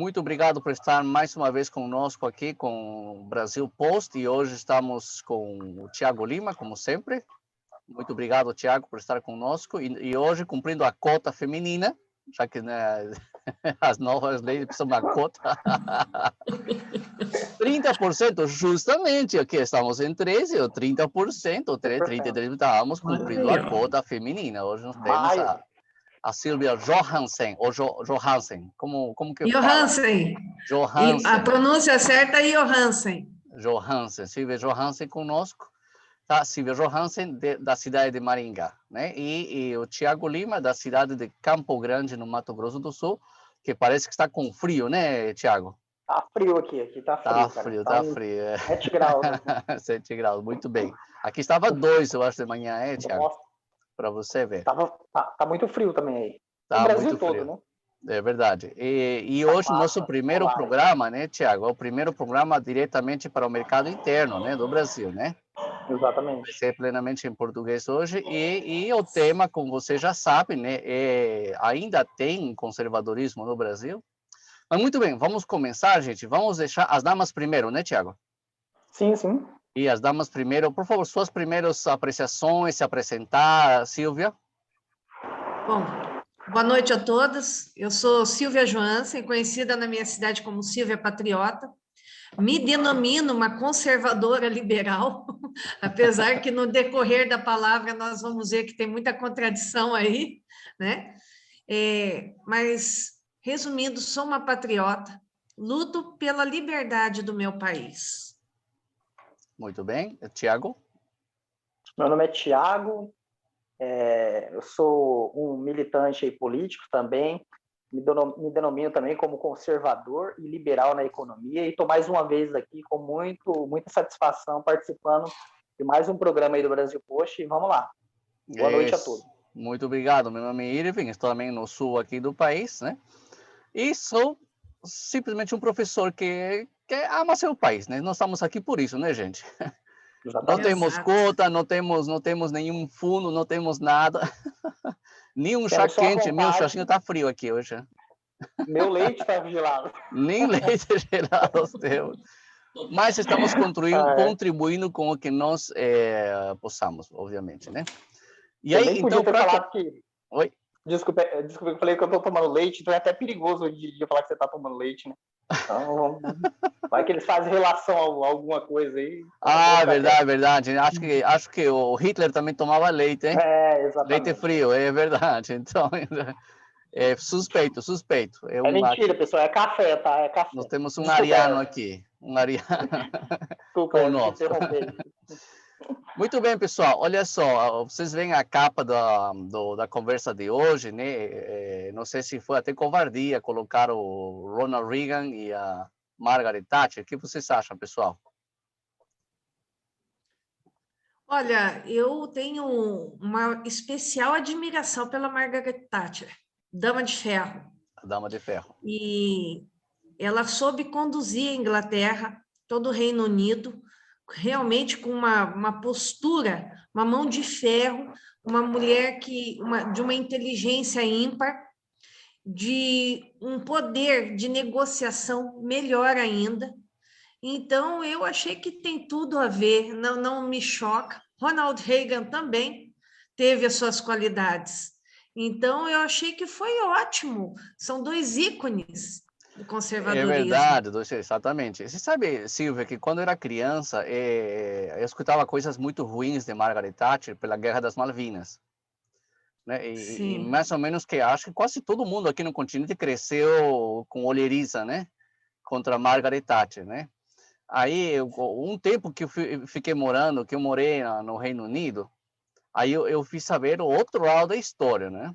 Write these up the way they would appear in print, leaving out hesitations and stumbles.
Muito obrigado por estar mais uma vez conosco aqui com o Brasil Post e hoje estamos com o Thiago Lima, como sempre. Muito obrigado, Thiago, por estar conosco e hoje cumprindo a cota feminina, já que né, as novas leis precisam da cota. 30%, justamente, aqui estamos em 13%, ou 30%, 33%, estamos cumprindo a cota feminina. Hoje nós temos a Silvia Johansen, ou Johansen, como que fala? Johansen. Johansen. E a pronúncia certa é Johansen. Johansen, Silvia Johansen conosco. Tá, Silvia Johansen, da cidade de Maringá, né? E o Thiago Lima, da cidade de Campo Grande, no Mato Grosso do Sul, que parece que está com frio, né, Thiago? Tá frio aqui tá frio, tá cara. Frio, tá frio. 7 graus. Né? 7 graus, muito bem. Aqui estava 2, eu acho, de manhã, Thiago? Para você ver. Tá muito frio também aí. Tá no Brasil muito frio. todo, né? É verdade. E hoje o nosso primeiro programa, né, Thiago? É o primeiro programa diretamente para o mercado interno, né, do Brasil, né? Exatamente. Vai ser plenamente em português hoje. E o tema, como você já sabe, né, ainda tem conservadorismo no Brasil. Mas muito bem, vamos começar, gente. Vamos deixar as damas primeiro, né, Thiago? Sim. E as damas primeiro. Por favor, suas primeiras apreciações, se apresentar, Silvia. Bom, boa noite a todos. Eu sou Silvia Johansen, conhecida na minha cidade como Silvia Patriota. Me denomino uma conservadora liberal, apesar que no decorrer da palavra nós vamos ver que tem muita contradição aí, né? Mas, resumindo, sou uma patriota, luto pela liberdade do meu país. Muito bem. Thiago? Meu nome é Thiago, eu sou um militante político também, me denomino também como conservador e liberal na economia e estou mais uma vez aqui com muita satisfação participando de mais um programa aí do Brasil Post e vamos lá. Boa noite a todos. Muito obrigado, meu nome é Irving, estou também no sul aqui do país, né? E sou simplesmente um professor que ama seu país, né? Nós estamos aqui por isso, né, gente? Não temos cota, não temos nenhum fundo, não temos nada. Nem um chá quente, meu chazinho está frio aqui hoje. Meu leite está gelado. Nem leite gelado nós temos. Mas estamos contribuindo com o que nós possamos, obviamente, né? E eu aí, nem então, podia ter falado que... Oi? Desculpa, eu falei que eu estou tomando leite, então é até perigoso de falar que você está tomando leite, né? Então, vai que eles fazem relação a alguma coisa aí. Verdade. Acho que o Hitler também tomava leite, hein? Exatamente. Leite frio, é verdade. Então, suspeito. É mentira, pessoal, é café, tá? É café. Nós temos um ariano aqui. Um ariano conosco. Muito bem, pessoal. Olha só, vocês veem a capa da conversa de hoje, né? Não sei se foi até covardia colocar o Ronald Reagan e a Margaret Thatcher. O que vocês acham, pessoal? Olha, eu tenho uma especial admiração pela Margaret Thatcher, Dama de Ferro. A Dama de Ferro. E ela soube conduzir a Inglaterra, todo o Reino Unido, realmente com uma postura, uma mão de ferro, uma mulher de uma inteligência ímpar, de um poder de negociação melhor ainda. Então, eu achei que tem tudo a ver, não me choca. Ronald Reagan também teve as suas qualidades. Então, eu achei que foi ótimo. São dois ícones do conservadorismo. É verdade, exatamente. Você sabe, Silvia, que quando eu era criança, eu escutava coisas muito ruins de Margaret Thatcher pela Guerra das Malvinas. Né? E mais ou menos que acho que quase todo mundo aqui no continente cresceu com olheiriza, né? Contra Margaret Thatcher, né? Aí, um tempo que eu fiquei morando, que eu morei no Reino Unido, aí eu fiz saber o outro lado da história, né?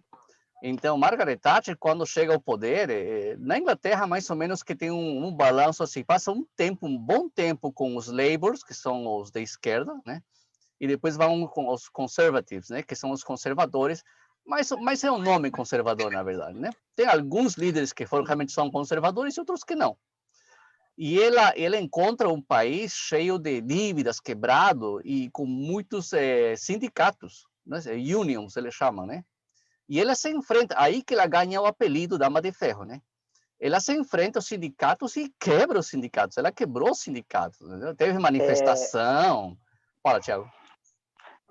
Então, Margaret Thatcher, quando chega ao poder, na Inglaterra, mais ou menos que tem um balanço assim, passa um bom tempo com os Labours, que são os da esquerda, né? E depois vão com os Conservatives, né? Que são os conservadores, mas é um nome conservador, na verdade, né? Tem alguns líderes que realmente são conservadores e outros que não. E ela encontra um país cheio de dívidas, quebrado e com muitos sindicatos, né? Unions, eles chamam, né? E ela se enfrenta, aí que ela ganha o apelido Dama de Ferro, né? ela se enfrenta aos sindicatos e quebra os sindicatos. Ela quebrou os sindicatos, entendeu? Teve manifestação. Fala, Thiago.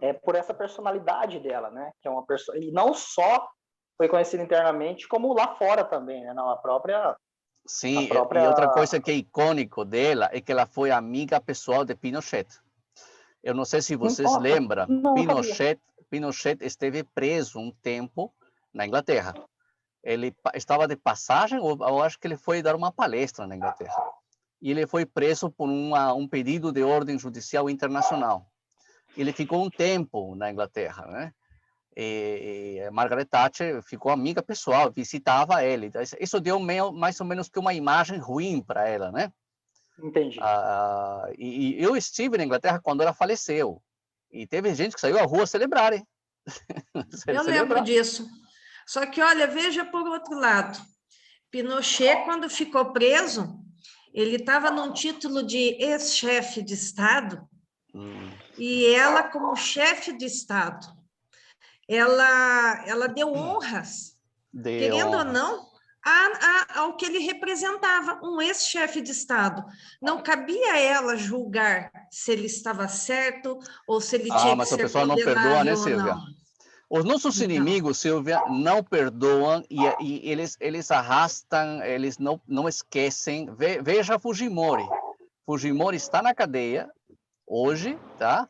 É por essa personalidade dela, né? Que é uma pessoa, e não só foi conhecida internamente, como lá fora também, né? Na própria. Sim, e outra coisa que é icônico dela é que ela foi amiga pessoal de Pinochet. Eu não sei se vocês lembram, Pinochet esteve preso um tempo na Inglaterra. Ele estava de passagem, ou acho que ele foi dar uma palestra na Inglaterra. E ele foi preso por um pedido de ordem judicial internacional. Ele ficou um tempo na Inglaterra, né? E Margaret Thatcher ficou amiga pessoal, visitava ele. Então, isso deu mais ou menos que uma imagem ruim para ela, né? Entendi. E eu estive na Inglaterra quando ela faleceu. E teve gente que saiu à rua celebrar, hein? Eu lembro disso. Só que, olha, veja por outro lado. Pinochet, quando ficou preso, ele estava num título de ex-chefe de Estado, e ela, como chefe de Estado, ela deu honras, querendo ou não, ao que ele representava, um ex-chefe de Estado. Não cabia a ela julgar se ele estava certo ou se ele tinha que ser mas o pessoal não perdoa, né, Silvia? Os nossos inimigos, Silvia, não perdoam e eles arrastam, eles não esquecem. Veja Fujimori. Fujimori está na cadeia hoje, tá?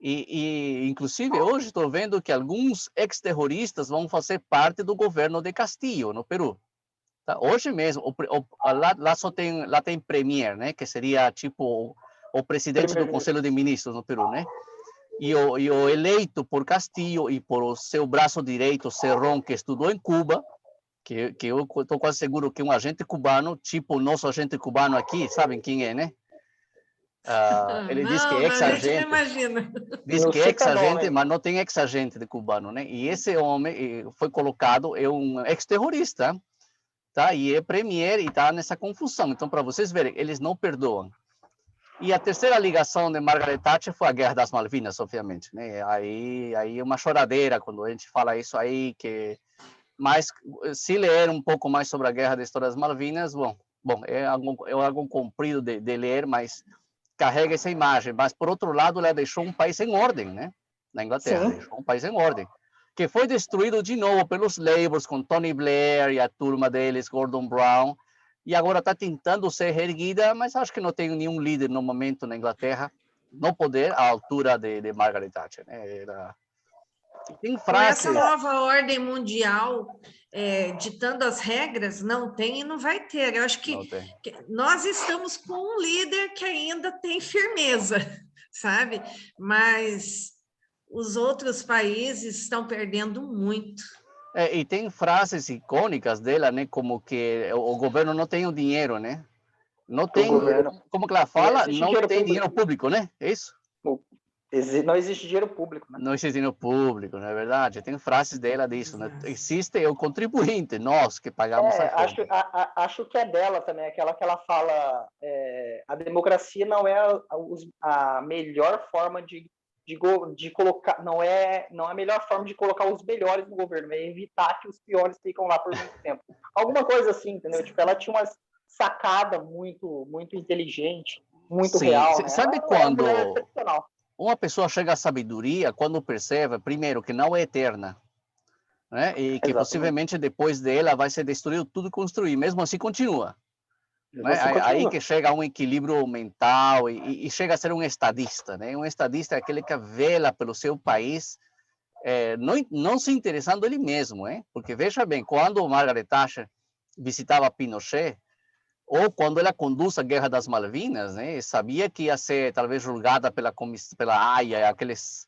Inclusive, hoje estou vendo que alguns ex-terroristas vão fazer parte do governo de Castillo, no Peru. Tá? Hoje mesmo, lá tem premier, né? Que seria tipo o presidente do Conselho de Ministros no Peru, né? E o eleito por Castillo e por o seu braço direito, Cerrón, que estudou em Cuba, que eu estou quase seguro que é um agente cubano, tipo o nosso agente cubano aqui, sabem quem é, né? Ele diz que é ex-agente. Diz que é ex-agente, mas não tem ex-agente de cubano, né? E esse homem foi colocado, é um ex-terrorista, tá? E é premier e está nessa confusão. Então, para vocês verem, eles não perdoam. E a terceira ligação de Margaret Thatcher foi a Guerra das Malvinas, obviamente, né? Aí é uma choradeira quando a gente fala isso aí, mas se ler um pouco mais sobre a Guerra da História das Malvinas, bom, é algo comprido de ler, mas carrega essa imagem. Mas, por outro lado, ela deixou um país em ordem, né? Na Inglaterra, deixou um país em ordem, que foi destruído de novo pelos Labours, com Tony Blair e a turma deles, Gordon Brown, e agora está tentando ser reerguida, mas acho que não tem nenhum líder no momento na Inglaterra no poder à altura de Margaret Thatcher. Né? Tem frases... Com essa nova ordem mundial, ditando as regras, não tem e não vai ter. Eu acho que nós estamos com um líder que ainda tem firmeza, sabe? Mas os outros países estão perdendo muito. E tem frases icônicas dela, né? Como que o governo não tem o dinheiro, né? Não tem, como que ela fala? Não tem dinheiro público, né? É isso? Não existe dinheiro público, né? Não existe dinheiro público, não é verdade? Tem frases dela disso, né? Existe o contribuinte, nós que pagamos a conta. Acho que é dela também, aquela que ela fala, a democracia não é a melhor forma de colocar, não é a melhor forma de colocar os melhores no governo, é evitar que os piores ficam lá por muito tempo. Alguma coisa assim, entendeu? Tipo, ela tinha uma sacada muito, muito inteligente, muito real. Né? Sabe quando uma pessoa chega à sabedoria, quando percebe, primeiro, que não é eterna, né? E que possivelmente depois dela vai ser destruído tudo e construir, mesmo assim continua. Né? Aí que chega a um equilíbrio mental e chega a ser um estadista, né? Um estadista é aquele que vela pelo seu país, não se interessando ele mesmo, hein? Porque veja bem, quando Margaret Thatcher visitava Pinochet, ou quando ela conduz a Guerra das Malvinas, né? Sabia que ia ser talvez julgada pela AIA, aqueles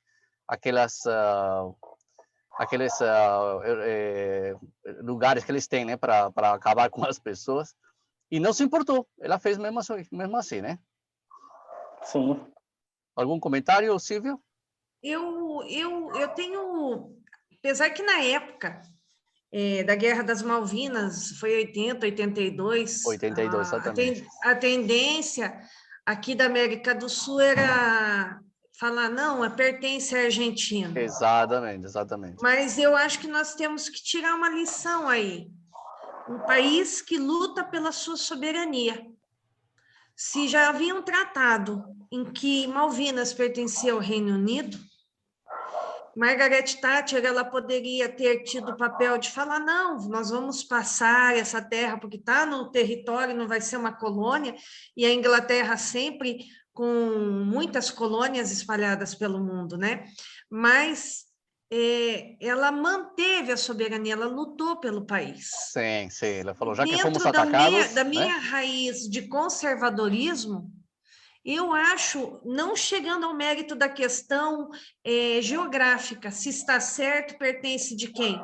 lugares que eles têm, né? Para acabar com as pessoas. E não se importou. Ela fez mesmo assim, né? Sim. Algum comentário, Silvio? Eu tenho... Apesar que na época da Guerra das Malvinas, foi 80, 82... 82, exatamente. A tendência aqui da América do Sul era falar, não, pertence à Argentina. Exatamente. Mas eu acho que nós temos que tirar uma lição aí. um país que luta pela sua soberania. Se já havia um tratado em que Malvinas pertencia ao Reino Unido, Margaret Thatcher ela poderia ter tido o papel de falar, não, nós vamos passar essa terra porque está no território, não vai ser uma colônia, e a Inglaterra sempre com muitas colônias espalhadas pelo mundo, né? Mas ela manteve a soberania, ela lutou pelo país. Sim, sim, ela falou, já que fomos Dentro atacados... da minha raiz de conservadorismo, eu acho, não chegando ao mérito da questão geográfica, se está certo, pertence de quem,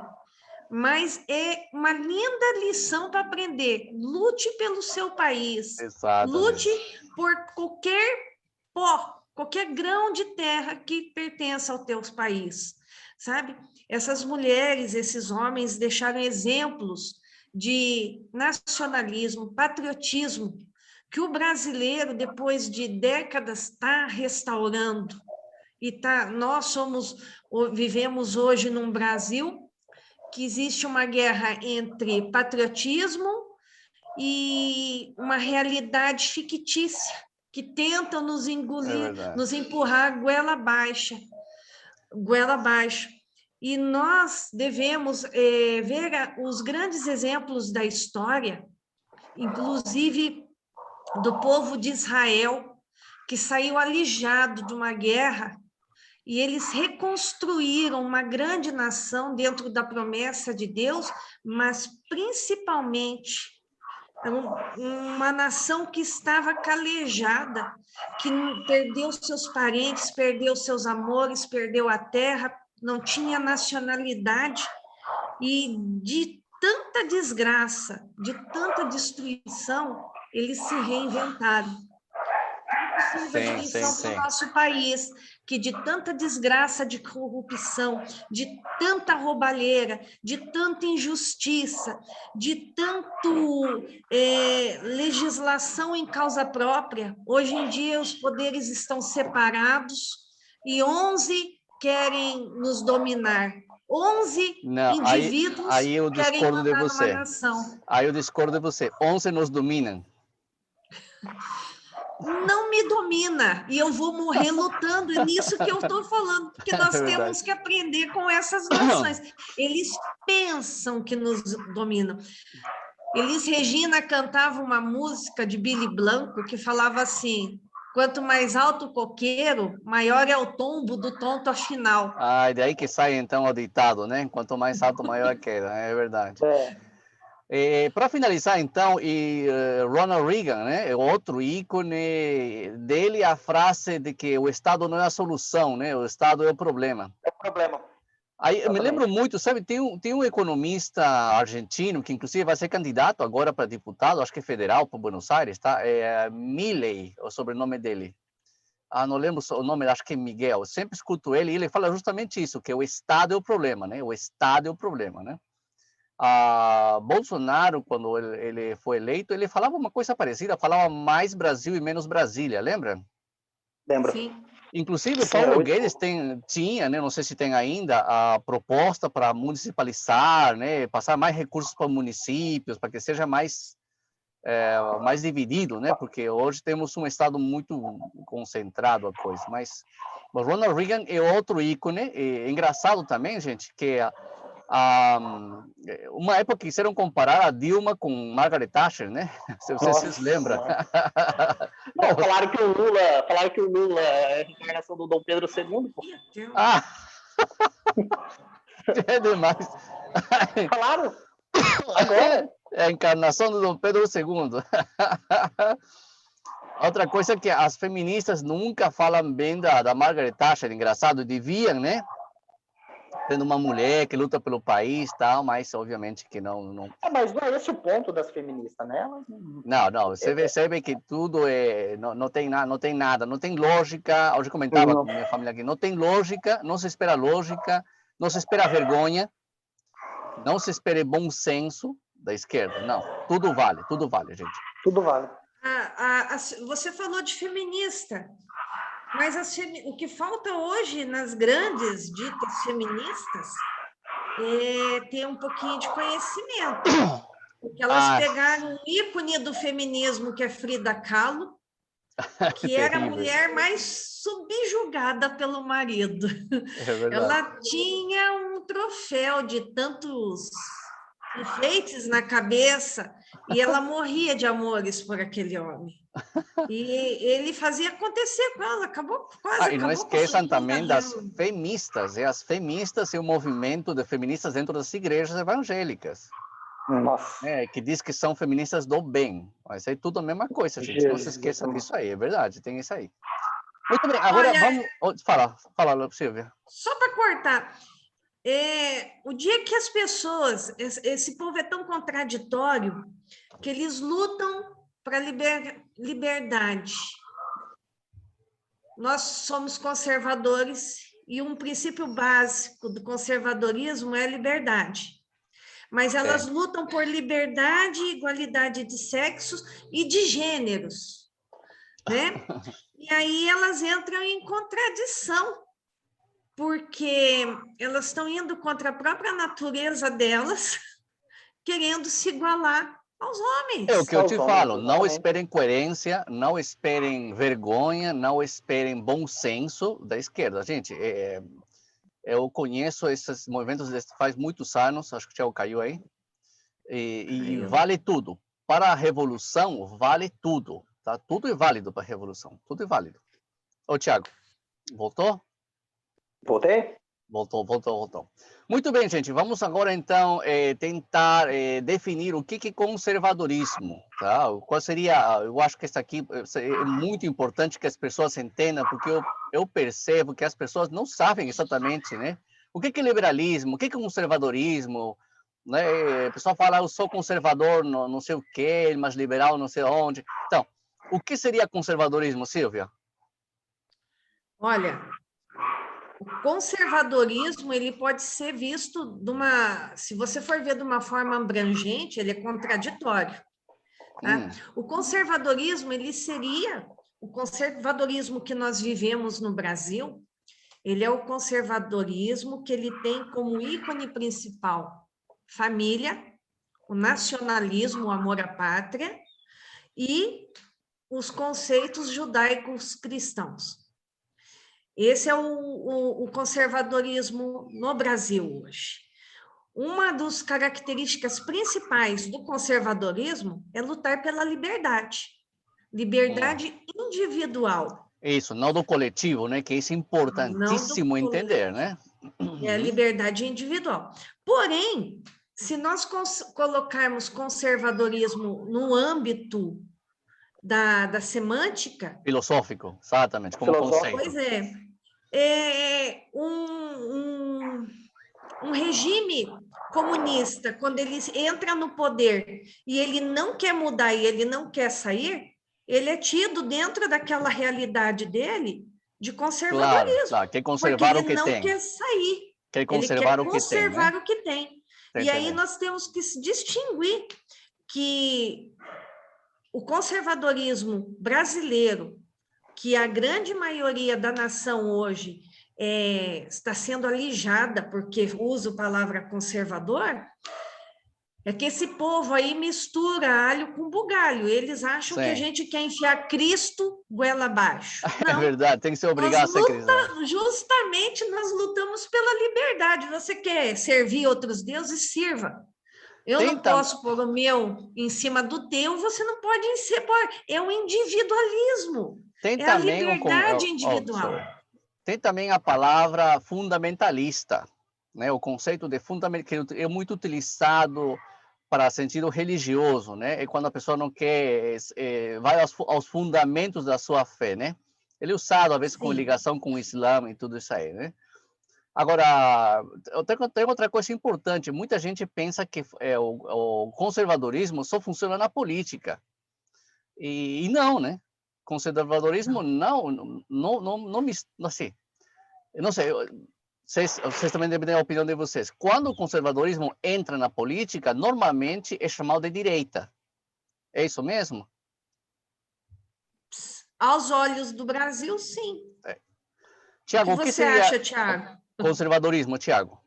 mas é uma linda lição para aprender. Lute pelo seu país, lute por qualquer grão de terra que pertença ao teu país, sabe? Essas mulheres, esses homens deixaram exemplos de nacionalismo, patriotismo, que o brasileiro, depois de décadas, está restaurando. E nós vivemos hoje num Brasil que existe uma guerra entre patriotismo e uma realidade fictícia, que tenta nos engolir, nos empurrar goela abaixo. E nós devemos ver os grandes exemplos da história, inclusive do povo de Israel, que saiu alijado de uma guerra, e eles reconstruíram uma grande nação dentro da promessa de Deus, mas principalmente uma nação que estava calejada, que perdeu seus parentes, perdeu seus amores, perdeu a terra, não tinha nacionalidade, e de tanta desgraça, de tanta destruição, eles se reinventaram. Sim. Para o nosso país, que de tanta desgraça de corrupção, de tanta roubalheira, de tanta injustiça, de tanto legislação em causa própria, hoje em dia os poderes estão separados e 11 querem nos dominar. 11 indivíduos aí eu querem mandar numa nação. Aí eu discordo de você. 11 nos dominam. Não me domina, e eu vou morrer lutando, é nisso que eu estou falando, porque nós temos que aprender com essas nações. Eles pensam que nos dominam. Elis Regina cantava uma música de Billy Blanco que falava assim, quanto mais alto o coqueiro, maior é o tombo do tonto afinal. Ah, daí que sai então o ditado, né? Quanto mais alto, maior a queda, é verdade. Para finalizar, então, Ronald Reagan, né, outro ícone dele, a frase de que o Estado não é a solução, né, o Estado é o problema. É o problema. Aí eu me lembro muito, sabe, tem um economista argentino que inclusive vai ser candidato agora para deputado, acho que federal, para Buenos Aires, tá? É Milei, o sobrenome dele. Não lembro o nome, acho que é Miguel. Eu sempre escuto ele e ele fala justamente isso, que o Estado é o problema, né? O Estado é o problema, né? Bolsonaro, quando ele foi eleito, ele falava uma coisa parecida, falava mais Brasil e menos Brasília, lembra? Lembro. Sim. Inclusive, Paulo Guedes tinha, né, não sei se tem ainda, a proposta para municipalizar, né, passar mais recursos para municípios, para que seja mais dividido, né, porque hoje temos um estado muito concentrado a coisa. Mas o Ronald Reagan é outro ícone, é engraçado também, gente, que uma época quiseram comparar a Dilma com Margaret Thatcher, né? Se vocês lembram. Não, falaram que o Lula é a reencarnação do Dom Pedro II. Pô. É demais. Falaram? Agora? É a encarnação do Dom Pedro II. Outra coisa que as feministas nunca falam bem da Margaret Thatcher, engraçado, deviam, né? Tendo uma mulher que luta pelo país e tal, mas obviamente que não... Mas não é esse o ponto das feministas, né? Não, você percebe que tudo não tem nada, não tem lógica. Hoje comentava com minha família aqui, não tem lógica, não se espera lógica, não se espera vergonha, não se espera bom senso da esquerda, não. Tudo vale, gente. Tudo vale. Você falou de feminista. Mas o que falta hoje nas grandes ditas feministas é ter um pouquinho de conhecimento. Porque elas pegaram um ícone do feminismo, que é Frida Kahlo, que era a mulher mais subjugada pelo marido. Ela tinha um troféu de tantos enfeites na cabeça e ela morria de amores por aquele homem. E ele fazia acontecer com ela, e não esqueçam também das feministas, as feministas e o movimento de feministas dentro das igrejas evangélicas. Nossa. Que diz que são feministas do bem. Mas é tudo a mesma coisa, gente. Não se esqueça disso aí, é verdade, tem isso aí. Muito bem, agora vamos... Fala, Silvia. Só para cortar. O dia que as pessoas... Esse povo é tão contraditório que eles lutam para liberdade. Nós somos conservadores e um princípio básico do conservadorismo é a liberdade. Mas elas lutam por liberdade, igualdade de sexos e de gêneros, né? E aí elas entram em contradição, porque elas estão indo contra a própria natureza delas, querendo se igualar aos homens. É o que eu te falo, não esperem coerência, não esperem vergonha, não esperem bom senso da esquerda. Gente, eu conheço esses movimentos faz muitos anos, acho que o Thiago caiu aí, e vale tudo. Para a revolução, vale tudo. Tá? Tudo é válido para a revolução, tudo é válido. Ô, Thiago, voltou? Voltei? Voltou. Muito bem, gente. Vamos agora, então, tentar definir o que é conservadorismo. Tá? Qual seria... Eu acho que isso aqui é muito importante que as pessoas entendam, porque eu percebo que as pessoas não sabem exatamente, né? O que é liberalismo, o que é conservadorismo, né? O pessoal fala, eu sou conservador, não sei o quê, mas liberal, não sei onde. Então, o que seria conservadorismo, Silvia? Olha... O conservadorismo, ele pode ser visto se você for ver de uma forma abrangente, ele é contraditório. Tá? O conservadorismo, ele seria o conservadorismo que nós vivemos no Brasil, ele é o conservadorismo que ele tem como ícone principal família, o nacionalismo, o amor à pátria e os conceitos judaicos cristãos. Esse é o conservadorismo no Brasil hoje. Uma das características principais do conservadorismo é lutar pela liberdade. Liberdade individual. Isso, não do coletivo, né? Que isso é importantíssimo entender, né? É a liberdade individual. Porém, se nós colocarmos conservadorismo no âmbito da semântica... Filosófico, exatamente, como conceito. Pois um regime comunista, quando ele entra no poder e ele não quer mudar e ele não quer sair, ele é tido dentro daquela realidade dele de conservadorismo. Claro, quer conservar o que tem. Porque ele não quer sair. Quer conservar o que tem. Né? E aí nós temos que distinguir que o conservadorismo brasileiro, que a grande maioria da nação hoje está sendo alijada porque usa a palavra conservador, é que esse povo aí mistura alho com bugalho. Eles acham que a gente quer enfiar Cristo goela abaixo. Não. É verdade, tem que ser obrigado a ser cristão. Justamente nós lutamos pela liberdade. Você quer servir outros deuses? Sirva. Eu não posso pôr o meu em cima do teu, você não pode pôr. É o individualismo. É a liberdade individual. Tem também a palavra fundamentalista, né? O conceito de fundamentalista que é muito utilizado para sentido religioso, né? É quando a pessoa não quer, vai aos fundamentos da sua fé, né? Ele é usado, às vezes, com ligação com o Islã e tudo isso aí, né? Agora, tem outra coisa importante. Muita gente pensa que o conservadorismo só funciona na política. E não, né? Conservadorismo assim, eu não sei, vocês também devem ter a opinião de vocês. Quando o conservadorismo entra na política, normalmente é chamado de direita. É isso mesmo? Aos olhos do Brasil, sim. Tiago, o que você acha, Tiago? Conservadorismo, Tiago?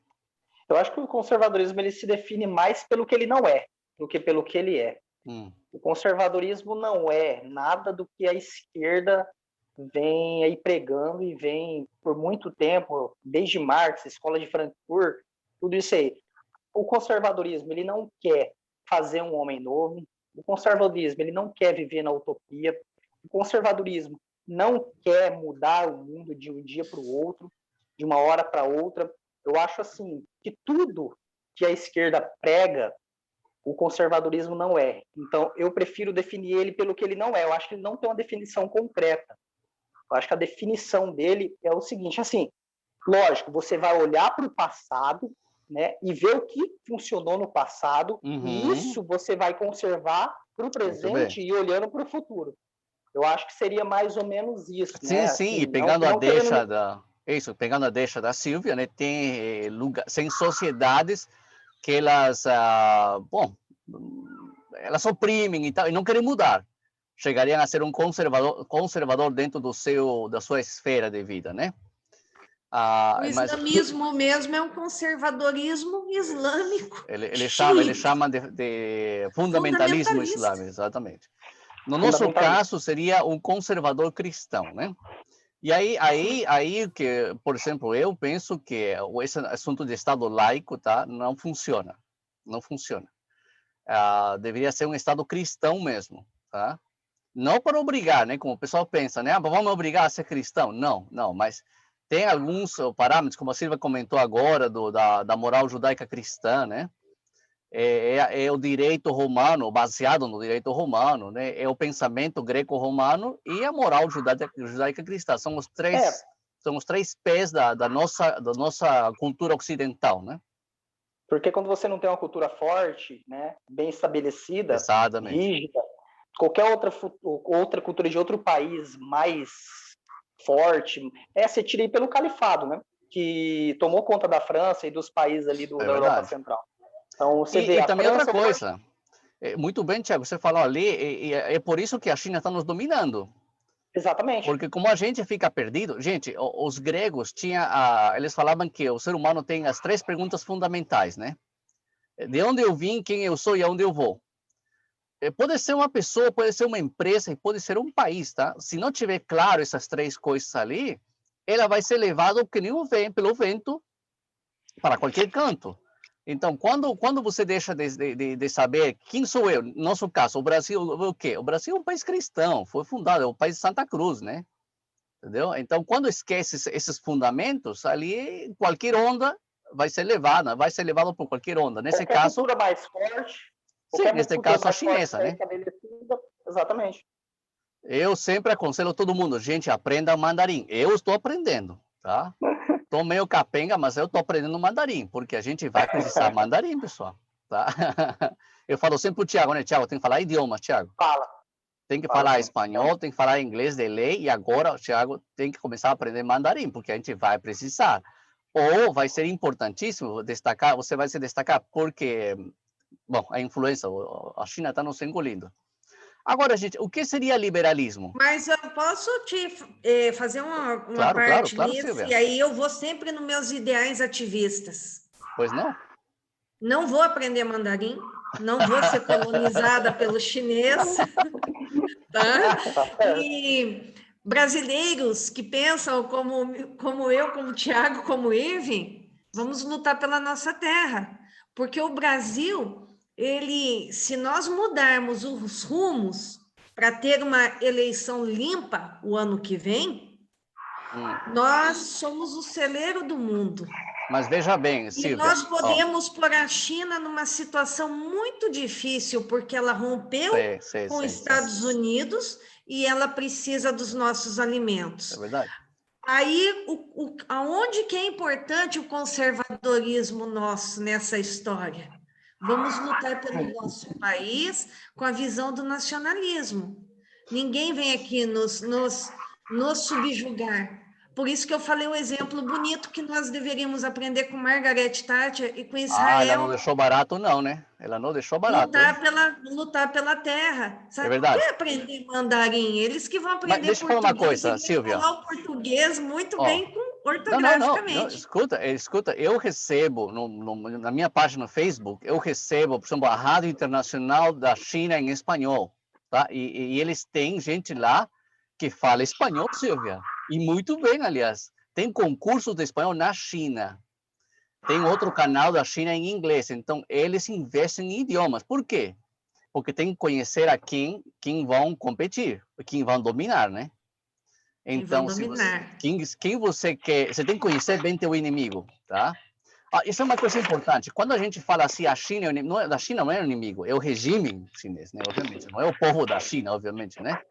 Eu acho que o conservadorismo ele se define mais pelo que ele não é. do que pelo que ele é. O conservadorismo não é nada do que a esquerda vem aí pregando e vem por muito tempo, desde Marx, Escola de Frankfurt, tudo isso aí. O conservadorismo, ele não quer fazer um homem novo, o conservadorismo, ele não quer viver na utopia, o conservadorismo não quer mudar o mundo de um dia para o outro, de uma hora para outra. Eu acho assim que tudo que a esquerda prega, o conservadorismo não é. Então, eu prefiro definir ele pelo que ele não é. Eu acho que ele não tem uma definição concreta. Eu acho que a definição dele é o seguinte, assim, lógico, você vai olhar para o passado, né, e ver o que funcionou no passado, e isso você vai conservar para o presente e olhando para o futuro. Eu acho que seria mais ou menos isso, sim, né? Sim, assim, e pegando a deixa querendo... da... Isso, pegando a deixa da Silvia, né, tem sociedades que elas, bom, elas oprimem e tal, e não querem mudar. Chegariam a ser um conservador dentro da sua esfera de vida, né? O islamismo mesmo é um conservadorismo islâmico. Ele chama de fundamentalismo islâmico, exatamente. No nosso caso, seria um conservador cristão, né? E aí que, por exemplo, eu penso que esse assunto de Estado laico, tá, não funciona. Não funciona. Deveria ser um Estado cristão mesmo, tá? Não para obrigar, né? Como o pessoal pensa, né? Vamos obrigar a ser cristão? Não, não, mas tem alguns parâmetros, como a Silvia comentou agora, da moral judaica cristã, né? É o direito romano, baseado no direito romano, né? É o pensamento greco-romano e a moral judaica cristã. São os três pés da nossa cultura ocidental, né? Porque quando você não tem uma cultura forte, né, bem estabelecida, rígida, qualquer outra cultura de outro país mais forte, você tira aí pelo califado, né, que tomou conta da França e dos países ali da Europa Central. Então, você vê e também outra coisa, muito bem, Tiago, você falou ali, é por isso que a China está nos dominando. Exatamente. Porque como a gente fica perdido, gente, os gregos eles falavam que o ser humano tem as 3 perguntas fundamentais, né? De onde eu vim, quem eu sou e aonde eu vou. Pode ser uma pessoa, pode ser uma empresa e pode ser um país, tá? Se não tiver claro essas 3 coisas ali, ela vai ser levada pelo vento para qualquer canto. Então, quando você deixa de saber quem sou eu, no nosso caso, o Brasil, o quê? O Brasil é um país cristão, foi fundado, é o país de Santa Cruz, né? Entendeu? Então, quando esquece esses fundamentos, ali qualquer onda vai ser levada por qualquer onda. Nesse caso, cultura mais forte. Sim, nesse caso a chinesa, né? Exatamente. Eu sempre aconselho todo mundo, gente, aprenda mandarim. Eu estou aprendendo, tá? Tô meio capenga, mas eu tô aprendendo mandarim, porque a gente vai precisar mandarim, pessoal, tá? Eu falo sempre pro Thiago, né? Thiago, tem que falar idioma, Thiago. Fala. Tem que falar espanhol, tem que falar inglês de lei, e agora o Thiago tem que começar a aprender mandarim, porque a gente vai precisar. Ou vai ser importantíssimo destacar, você vai se destacar porque, bom, a influência, a China está nos engolindo. Agora, gente, o que seria liberalismo? Mas eu posso te fazer uma claro, parte claro, nisso, Silvia. e aí eu vou sempre nos meus ideais ativistas. Pois não? Não vou aprender mandarim, não vou ser colonizada pelo chinês, tá? E brasileiros que pensam como eu, como Tiago, como Irving, vamos lutar pela nossa terra, porque o Brasil, se nós mudarmos os rumos para ter uma eleição limpa o ano que vem, nós somos o celeiro do mundo. Mas veja bem, Silvia... E nós podemos pôr a China numa situação muito difícil, porque ela rompeu com os Estados Unidos e ela precisa dos nossos alimentos. É verdade. Aí, aonde que é importante o conservadorismo nosso nessa história? Vamos lutar pelo nosso país com a visão do nacionalismo. Ninguém vem aqui nos subjugar. Por isso que eu falei o exemplo bonito que nós deveríamos aprender com Margaret Thatcher e com Israel. Ela não deixou barato não, né? Ela não deixou barato. Lutar pela terra. Sabe? É verdade. Por que aprender mandarim? Eles que vão aprender deixa eu falar uma coisa, Silvia. falar o português muito bem ortograficamente. Escuta, eu recebo, na minha página no Facebook, eu recebo, por exemplo, a Rádio Internacional da China em espanhol, tá? E eles têm gente lá que fala espanhol, Silvia, e muito bem, aliás. Tem concursos de espanhol na China. Tem outro canal da China em inglês. Então, eles investem em idiomas. Por quê? Porque tem que conhecer a quem vão competir, quem vão dominar, né? Então, quem você quer... Você tem que conhecer bem teu inimigo, tá? Isso é uma coisa importante. Quando a gente fala assim, a China da China não é o inimigo, é o regime chinês, né? Obviamente. Não é o povo da China, obviamente, né?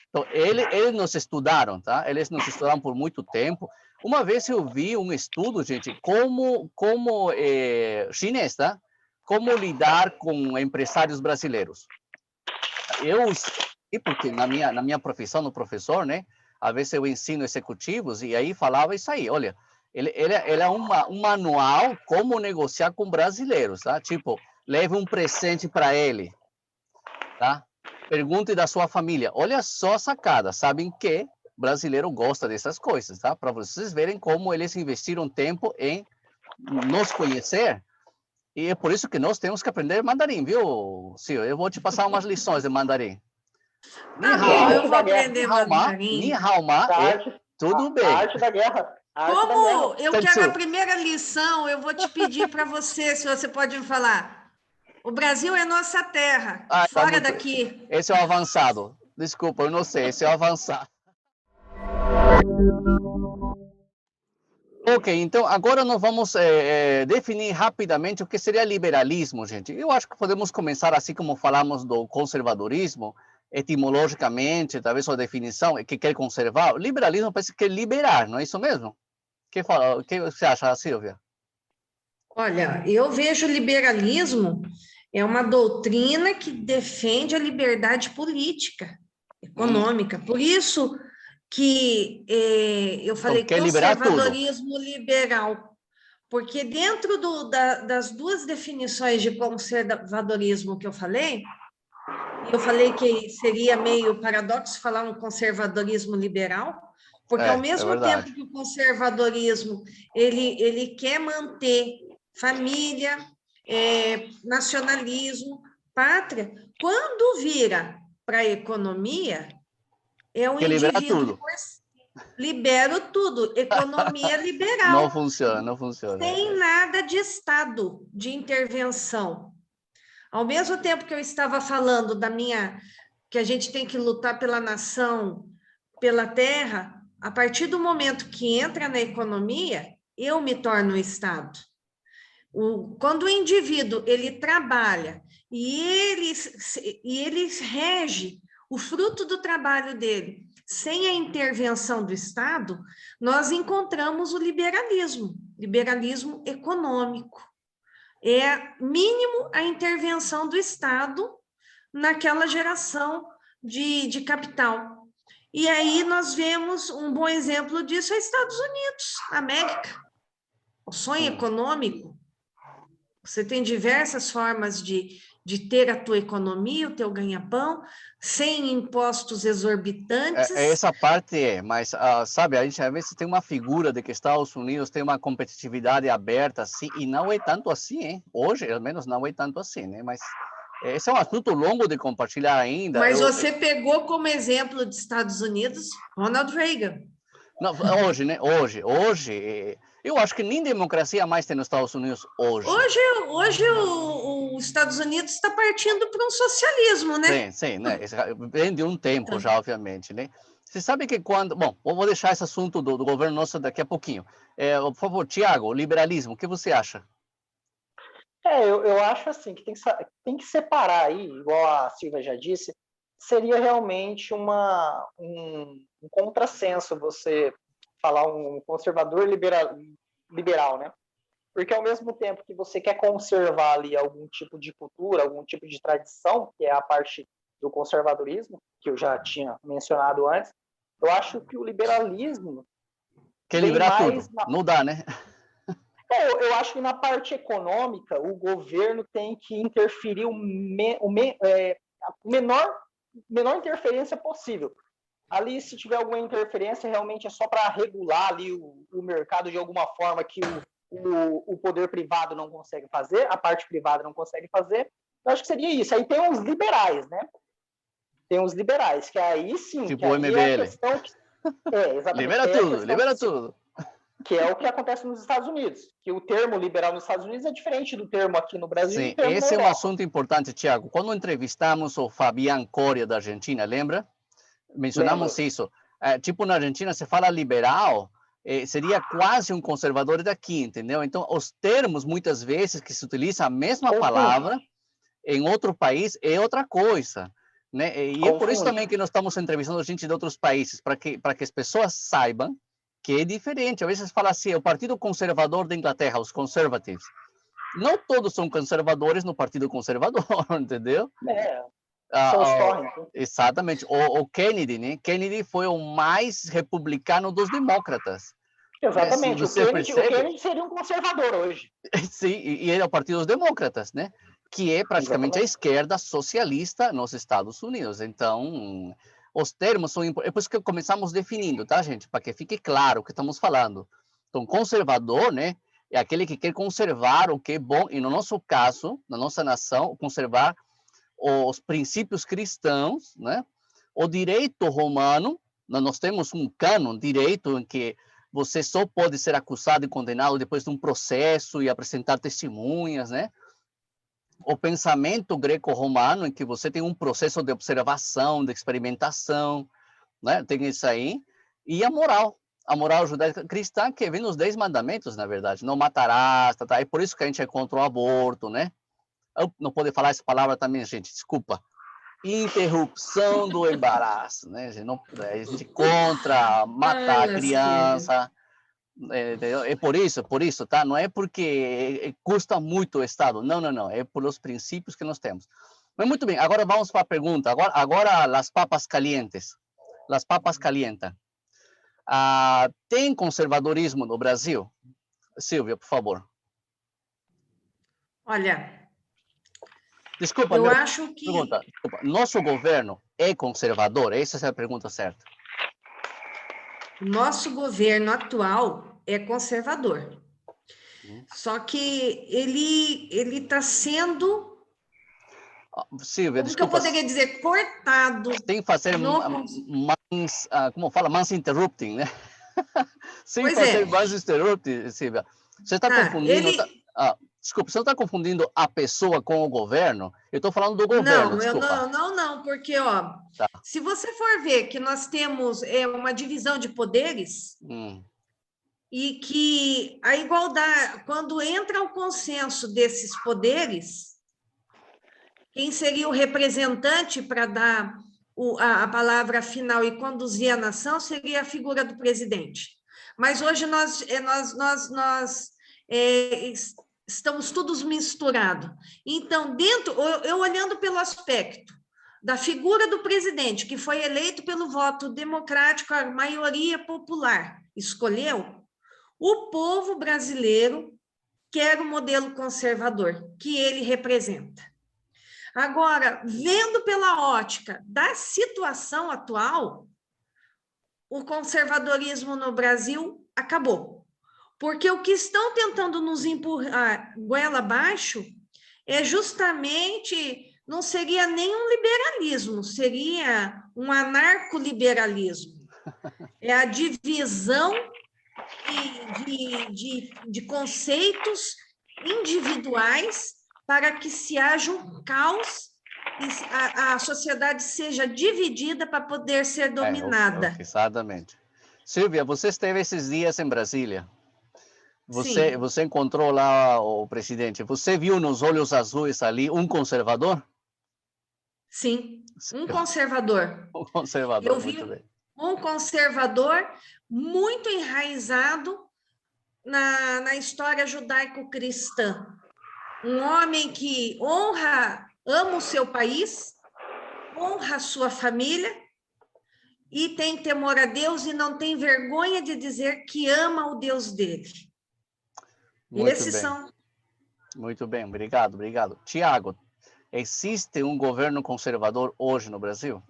Então, eles nos estudaram, tá? Eles nos estudaram por muito tempo. Uma vez eu vi um estudo, gente, como chinês, tá? Como lidar com empresários brasileiros. E porque na minha profissão, no professor, né? Às vezes eu ensino executivos e aí falava isso aí, olha, ele é um manual como negociar com brasileiros, tá? Tipo, leve um presente para ele, tá? Pergunte da sua família. Olha só a sacada. Sabem que brasileiro gosta dessas coisas, tá? Para vocês verem como eles investiram tempo em nos conhecer. E é por isso que nós temos que aprender mandarim, viu, Sil? Eu vou te passar umas lições de mandarim. Tá bom, eu vou aprender mandarim. Ni hao ma, tudo bem. A arte da guerra. Como eu quero a primeira lição, eu vou te pedir para você, se você pode me falar. O Brasil é nossa terra, fora daqui. Esse é o avançado. Desculpa, eu não sei, esse é o avançado. Ok, então agora nós vamos definir rapidamente o que seria liberalismo, gente. Eu acho que podemos começar assim como falamos do conservadorismo, etimologicamente, talvez a definição que quer conservar. O liberalismo parece que é liberar, não é isso mesmo? O que você acha, Silvia? Olha, eu vejo liberalismo é uma doutrina que defende a liberdade política, econômica. Por isso que eu falei conservadorismo liberal, porque dentro das duas definições de conservadorismo que eu falei que seria meio paradoxo falar um conservadorismo liberal, porque ao mesmo tempo que o conservadorismo ele quer manter família, nacionalismo, pátria, quando vira para a economia, é um indivíduo libera tudo, economia liberal. Não funciona. Sem nada de Estado, de intervenção. Ao mesmo tempo que eu estava falando que a gente tem que lutar pela nação, pela terra, a partir do momento que entra na economia, eu me torno o Estado. Quando o indivíduo ele trabalha e ele rege o fruto do trabalho dele sem a intervenção do Estado, nós encontramos o liberalismo econômico. É mínimo a intervenção do Estado naquela geração de capital. E aí nós vemos um bom exemplo disso é Estados Unidos, América. O sonho econômico. Você tem diversas formas de ter a tua economia, o teu ganha-pão, sem impostos exorbitantes. Essa parte mas sabe, a gente às vezes tem uma figura de que Estados Unidos tem uma competitividade aberta, assim, e não é tanto assim, hein? Hoje, pelo menos, não é tanto assim, né? Mas esse é um assunto longo de compartilhar ainda. Mas você pegou como exemplo dos Estados Unidos Ronald Reagan. Não, hoje, né? Hoje, eu acho que nem democracia mais tem nos Estados Unidos hoje. Hoje os Estados Unidos está partindo para um socialismo, né? Sim, né? Vem de um tempo já, obviamente, né? Você sabe que quando... Bom, vou deixar esse assunto do governo nosso daqui a pouquinho. Por favor, Tiago, liberalismo, o que você acha? Eu acho assim, que tem que separar aí, igual a Silvia já disse, seria realmente um contrassenso você falar um conservador liberal, né? Porque ao mesmo tempo que você quer conservar ali algum tipo de cultura, algum tipo de tradição, que é a parte do conservadorismo, que eu já tinha mencionado antes, eu acho que o liberalismo... Quer liberar tudo, não dá, né? Eu acho que na parte econômica, o governo tem que interferir a menor interferência possível. Ali, se tiver alguma interferência, realmente é só para regular ali o mercado de alguma forma que o poder privado não consegue fazer, a parte privada não consegue fazer. Eu acho que seria isso. Aí tem os liberais, né? Tem os liberais, que aí sim, tipo que o aí é a MBL. questão... exatamente. Libera tudo. Que é o que acontece nos Estados Unidos. Que o termo liberal nos Estados Unidos é diferente do termo aqui no Brasil e Sim, do termo na esse é um Europa. assunto importante, Tiago. Quando entrevistamos o Fabián Coria da Argentina, lembra? Mencionamos isso. Tipo, na Argentina, se fala liberal, seria quase um conservador daqui, entendeu? Então, os termos, muitas vezes, que se utiliza a mesma palavra em outro país, é outra coisa, né? E é por isso também que nós estamos entrevistando gente de outros países, para que as pessoas saibam que é diferente. Às vezes fala assim, o Partido Conservador da Inglaterra, os Conservatives. Não todos são conservadores no Partido Conservador, entendeu? São os Torres. Exatamente. O Kennedy, né? Kennedy foi o mais republicano dos demócratas. Exatamente. Né? O Kennedy seria um conservador hoje. Sim, e ele é o Partido dos Demócratas, né? Que é praticamente a esquerda socialista nos Estados Unidos. Então, os termos são importantes. É por isso que começamos definindo, tá, gente? Para que fique claro o que estamos falando. Então, conservador, né? É aquele que quer conservar o que é bom, e no nosso caso, na nossa nação, conservar os princípios cristãos, né? O direito romano, nós temos um cânon, direito em que você só pode ser acusado e condenado depois de um processo e apresentar testemunhas, né? O pensamento greco-romano, em que você tem um processo de observação, de experimentação, né? Tem isso aí. E a moral judaica cristã, que vem nos 10 mandamentos, na verdade. Não matarás, é por isso que a gente é contra o aborto, né? Eu não posso falar essa palavra também, gente, desculpa. Interrupção do embaraço, né? A gente contra matar a criança. É por isso, tá? Não é porque custa muito o Estado. Não. É pelos princípios que nós temos. Mas muito bem, agora vamos para a pergunta. Agora as papas calientes. As papas calientas. Tem conservadorismo no Brasil? Silvia, por favor. Olha, desculpa, eu acho que... Pergunta, desculpa. Nosso governo é conservador? Essa é a pergunta certa. O nosso governo atual é conservador. Só que ele está sendo... Silvia, como desculpa. que eu poderia dizer? Cortado. Sem fazer como fala? Mass interrupting, né? Sem fazer mass interrupting, Silvia. Você está confundindo... desculpa, você não está confundindo a pessoa com o governo? Eu estou falando do governo, desculpa. Não, porque, se você for ver que nós temos uma divisão de poderes e que a igualdade, quando entra o consenso desses poderes, quem seria o representante para dar a palavra final e conduzir a nação seria a figura do presidente. Mas hoje nós estamos todos misturados. Então, eu olhando pelo aspecto da figura do presidente, que foi eleito pelo voto democrático, a maioria popular escolheu, o povo brasileiro quer o modelo conservador que ele representa. Agora, vendo pela ótica da situação atual, o conservadorismo no Brasil acabou. Porque o que estão tentando nos empurrar goela abaixo é justamente, não seria nem um liberalismo, seria um anarcoliberalismo. É a divisão de conceitos individuais para que se haja um caos e a sociedade seja dividida para poder ser dominada. Exatamente. Silvia, você esteve esses dias em Brasília. Você encontrou lá o presidente. Você viu nos olhos azuis ali um conservador? Sim, um conservador. Um conservador, eu vi muito bem. Um conservador muito enraizado na história judaico-cristã. Um homem que ama o seu país, honra a sua família e tem temor a Deus e não tem vergonha de dizer que ama o Deus dele. Muito bem, obrigado. Tiago, existe um governo conservador hoje no Brasil?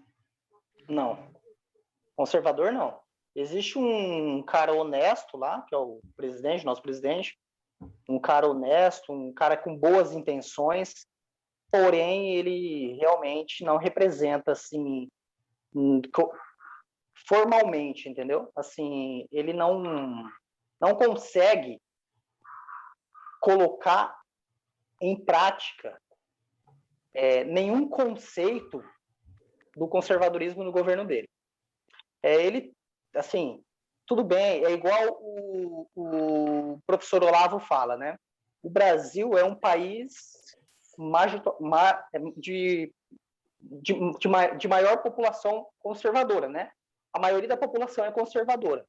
Não. Conservador, não. Existe um cara honesto lá, que é o presidente, nosso presidente, um cara honesto, um cara com boas intenções, porém ele realmente não representa, assim, formalmente, entendeu? Assim, ele não consegue colocar em prática nenhum conceito do conservadorismo no governo dele. Ele, assim, tudo bem, é igual o professor Olavo fala, né? O Brasil é um país de maior população conservadora, né? A maioria da população é conservadora.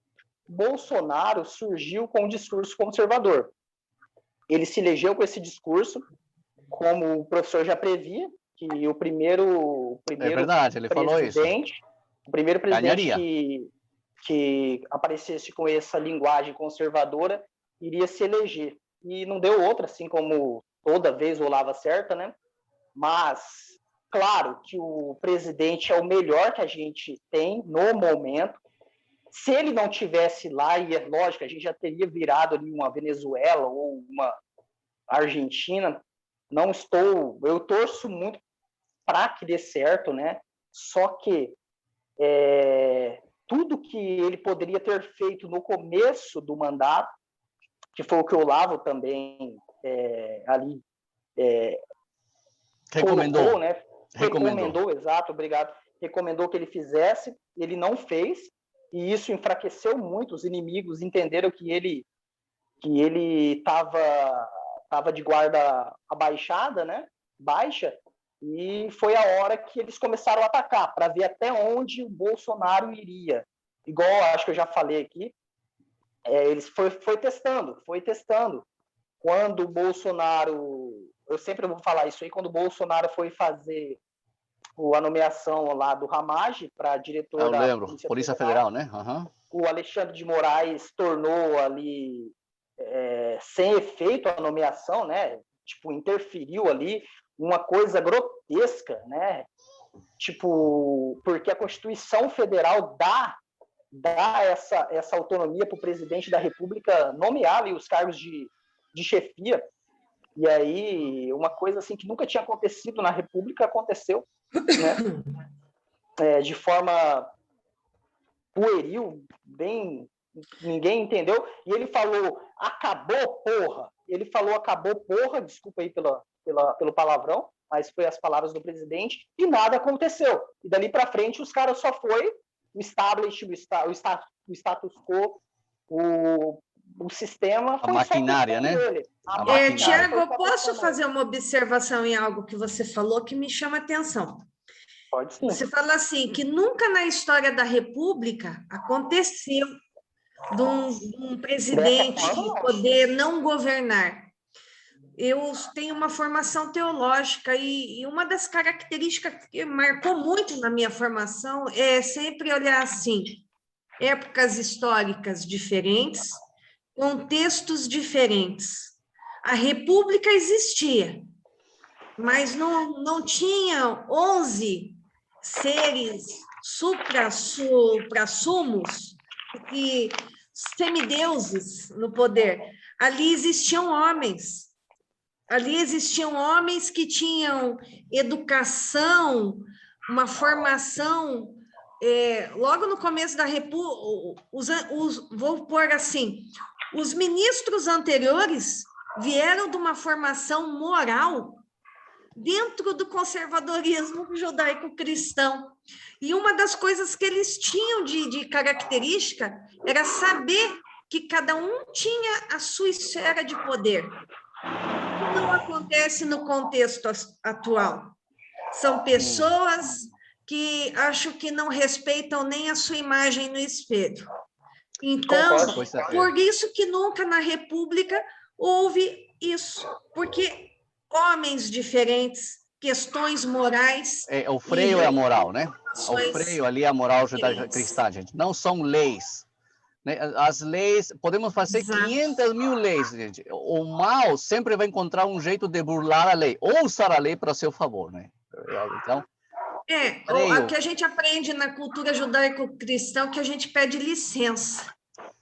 Bolsonaro surgiu com um discurso conservador. Ele se elegeu com esse discurso, como o professor já previa, que o primeiro é verdade, ele falou isso. O primeiro presidente que aparecesse com essa linguagem conservadora iria se eleger. E não deu outra, assim como toda vez o Olavo acerta, né? Mas, claro que o presidente é o melhor que a gente tem no momento. Se ele não tivesse lá, e é lógico, a gente já teria virado ali uma Venezuela ou uma Argentina. Eu torço muito para que dê certo, né? Só que tudo que ele poderia ter feito no começo do mandato, que foi o que o Olavo também ali recomendou, colocou, né? Recomendou, exato, obrigado. Recomendou que ele fizesse, ele não fez, e isso enfraqueceu muito. Os inimigos entenderam que ele estava de guarda abaixada, né? Baixa, e foi a hora que eles começaram a atacar, para ver até onde o Bolsonaro iria. Igual, acho que eu já falei aqui, eles foi testando. Quando o Bolsonaro, eu sempre vou falar isso aí, quando o Bolsonaro foi fazer a nomeação lá do Ramage para diretor da Polícia Federal, né? Uhum. O Alexandre de Moraes tornou ali sem efeito a nomeação, né? Tipo, interferiu ali, uma coisa grotesca, né? Tipo, porque a Constituição Federal dá essa autonomia para o presidente da República nomear ali os cargos de chefia. E aí, uma coisa assim que nunca tinha acontecido na República aconteceu, né? De forma pueril, bem, ninguém entendeu. E ele falou, acabou, porra. Ele falou, acabou, porra, desculpa aí pelo palavrão, mas foi as palavras do presidente, e nada aconteceu. E dali para frente, os caras só foi o status quo, o sistema... A maquinária, né? Tiago, eu posso fazer uma observação em algo que você falou que me chama a atenção? Pode sim. Você fala assim, que nunca na história da República aconteceu de um presidente poder não governar. Eu tenho uma formação teológica e uma das características que marcou muito na minha formação é sempre olhar assim, épocas históricas diferentes, contextos diferentes. A República existia, mas não tinha 11 seres supra-sumos, semideuses no poder. Ali existiam homens que tinham educação, uma formação. Logo no começo da República, vou pôr assim, os ministros anteriores vieram de uma formação moral dentro do conservadorismo judaico-cristão. E uma das coisas que eles tinham de característica era saber que cada um tinha a sua esfera de poder. Não acontece no contexto atual. São pessoas que acho que não respeitam nem a sua imagem no espelho. Então, por isso que nunca na República houve isso, porque homens diferentes, questões morais... o freio é a moral, né? O freio ali é a moral judaico-cristã, gente. Não são leis. Né? As leis, podemos fazer 500.000 leis, gente. O mal sempre vai encontrar um jeito de burlar a lei, ou usar a lei para seu favor, né? Então, O que a gente aprende na cultura judaico-cristã, que a gente pede licença.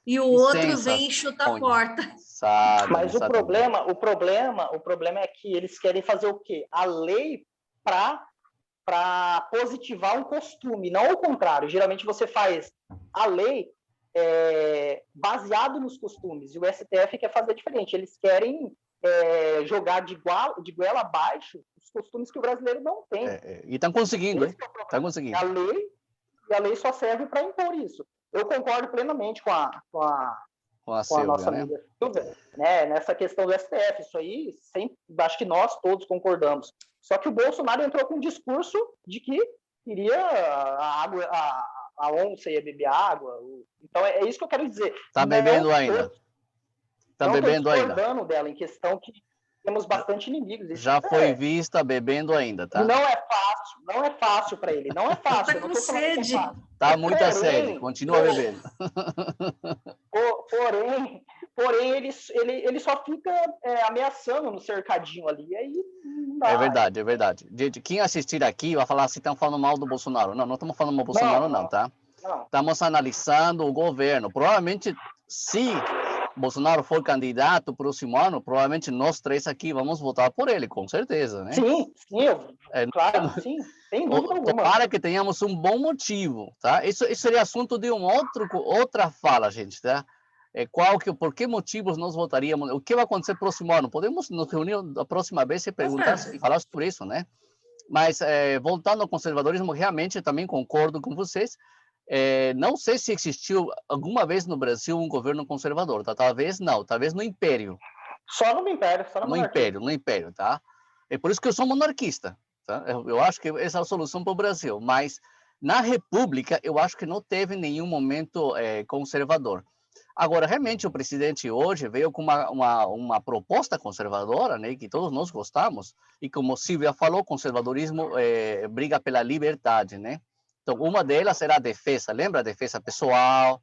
E o outro vem e chuta a porta. Mas o problema é que eles querem fazer o quê? A lei para positivar um costume, não o contrário. Geralmente você faz a lei baseado nos costumes, e o STF quer fazer diferente. Eles querem jogar de goela abaixo os costumes que o brasileiro não tem. E estão conseguindo, hein? Estão conseguindo. A lei só serve para impor isso. Eu concordo plenamente com a Silvia, nossa amiga Silvia, né? Nessa questão do STF. Isso aí, acho que nós todos concordamos. Só que o Bolsonaro entrou com um discurso de que queria a onça ia beber água. Então, é isso que eu quero dizer. Está bebendo ainda. Está bebendo ainda. Não estou discordando dela, em questão que temos bastante inimigos. Isso já foi vista bebendo ainda, tá? Não é fácil para ele. Não é fácil. Está com sede. Tá muita sede. Continua bebendo. Porém, ele só fica ameaçando no cercadinho ali. Aí não dá. É verdade. Gente, quem assistir aqui vai falar assim, estão falando mal do Bolsonaro. Não estamos falando mal do Bolsonaro, não, tá? Não. Estamos analisando o governo. Provavelmente, se Bolsonaro for candidato próximo ano, provavelmente nós três aqui vamos votar por ele, com certeza, né? Sim, claro, sim, sem dúvida alguma. Para que tenhamos um bom motivo, tá? Isso seria assunto de outra fala, gente, tá? Por que motivos nós votaríamos? O que vai acontecer no próximo ano? Podemos nos reunir a próxima vez e perguntar e falar sobre isso, né? Mas, voltando ao conservadorismo, realmente também concordo com vocês. Não sei se existiu alguma vez no Brasil um governo conservador, tá? Talvez não, talvez no Império. Só no Império, no Império, tá? É por isso que eu sou monarquista, tá? Eu acho que essa é a solução para o Brasil, mas na República eu acho que não teve nenhum momento conservador. Agora, realmente, o presidente hoje veio com uma proposta conservadora, né, que todos nós gostamos, e como Silvia falou, conservadorismo briga pela liberdade, né? Então, uma delas era a defesa, lembra? A defesa pessoal,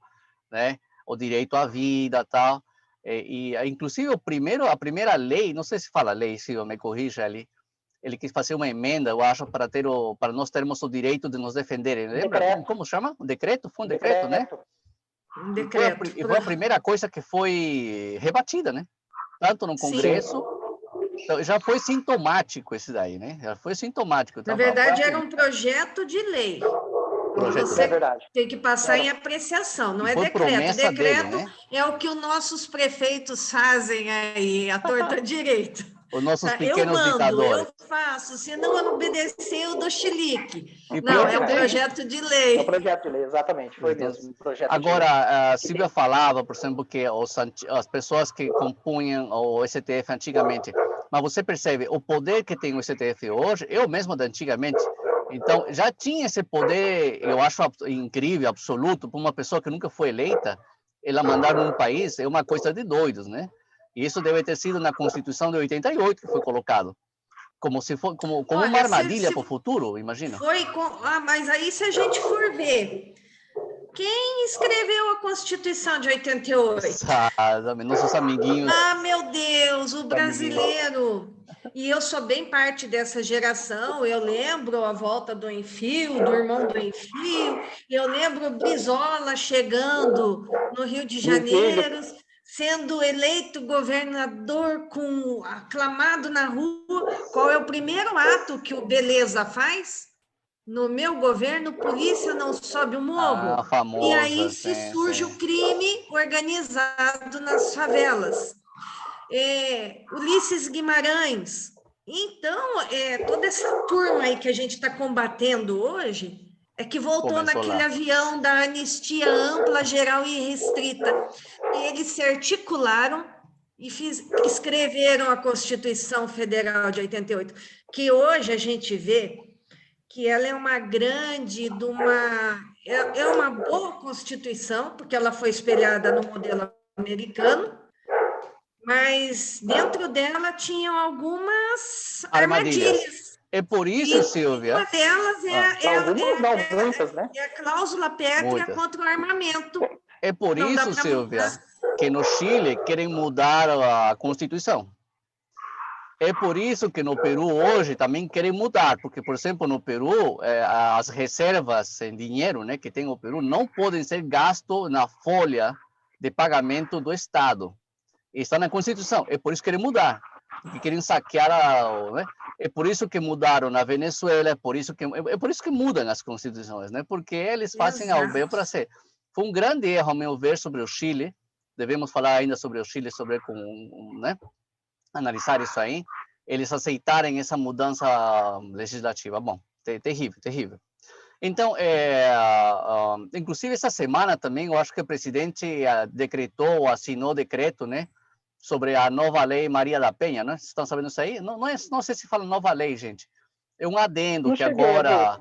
né? O direito à vida, tal. Inclusive, a primeira lei, não sei se fala lei, Silvia, me corrija ali, ele quis fazer uma emenda, eu acho, para nós termos o direito de nos defenderem. Lembra? Como chama? Um decreto? Foi um decreto, né? Um decreto. E foi a primeira coisa que foi rebatida, né? Tanto no Congresso, então, já foi sintomático esse daí, né? Já foi sintomático. Então, na verdade, era um projeto de lei. Você tem que passar em apreciação, não é decreto. Decreto dele, né? É o que os nossos prefeitos fazem aí, a torta direito. Os nossos pequenos ditadores. Eu faço, se não obedecer, eu dou chilique. Não, é um projeto de lei. É um projeto de lei, exatamente, foi mesmo. Um projeto agora, a Silvia falava, por exemplo, que as pessoas que compunham o STF antigamente, mas você percebe, o poder que tem o STF hoje, eu mesmo de antigamente, então já tinha esse poder, eu acho incrível, absoluto, para uma pessoa que nunca foi eleita, ela mandar num país é uma coisa de doidos, né? E isso deve ter sido na Constituição de 88 que foi colocado. Como uma armadilha para o futuro, imagina. Mas aí, se a gente for ver, quem escreveu a Constituição de 88? Nossos amiguinhos. Meu Deus, o brasileiro. E eu sou bem parte dessa geração. Eu lembro a volta do Enfio, do irmão do Enfio. Eu lembro o Brizola chegando no Rio de Janeiro, sendo eleito governador, aclamado na rua. Qual é o primeiro ato que o Beleza faz? No meu governo, polícia não sobe o morro. Famosa, e aí surge o crime organizado nas favelas. Ulisses Guimarães. Então, toda essa turma aí que a gente está combatendo hoje que voltou naquele avião da anistia ampla, geral e restrita. Eles se articularam e escreveram a Constituição Federal de 88, que hoje a gente vê que ela é uma uma boa Constituição, porque ela foi espelhada no modelo americano, mas dentro dela tinham algumas armadilhas. É por isso, Silvia. Uma delas muitas, né? É a cláusula pétrea contra o armamento. É por isso, Silvia, que no Chile querem mudar a Constituição. É por isso que no Peru hoje também querem mudar, porque, por exemplo, no Peru, as reservas em dinheiro, né, que tem o Peru não podem ser gastos na folha de pagamento do Estado. Está na Constituição, é por isso que querem mudar, porque querem saquear, né? É por isso que mudaram na Venezuela, é por isso que mudam as constituições, né? Porque eles fazem ao bem para ser. Foi um grande erro, ao meu ver, sobre o Chile. Devemos falar ainda sobre o Chile, né? Analisar isso aí. Eles aceitarem essa mudança legislativa. Bom, terrível, terrível. Então, inclusive essa semana também, eu acho que o presidente decretou, assinou decreto, né? Sobre a nova lei Maria da Penha, né? Vocês estão sabendo isso aí? Não sei se fala nova lei, gente. É um adendo Não que cheguei a agora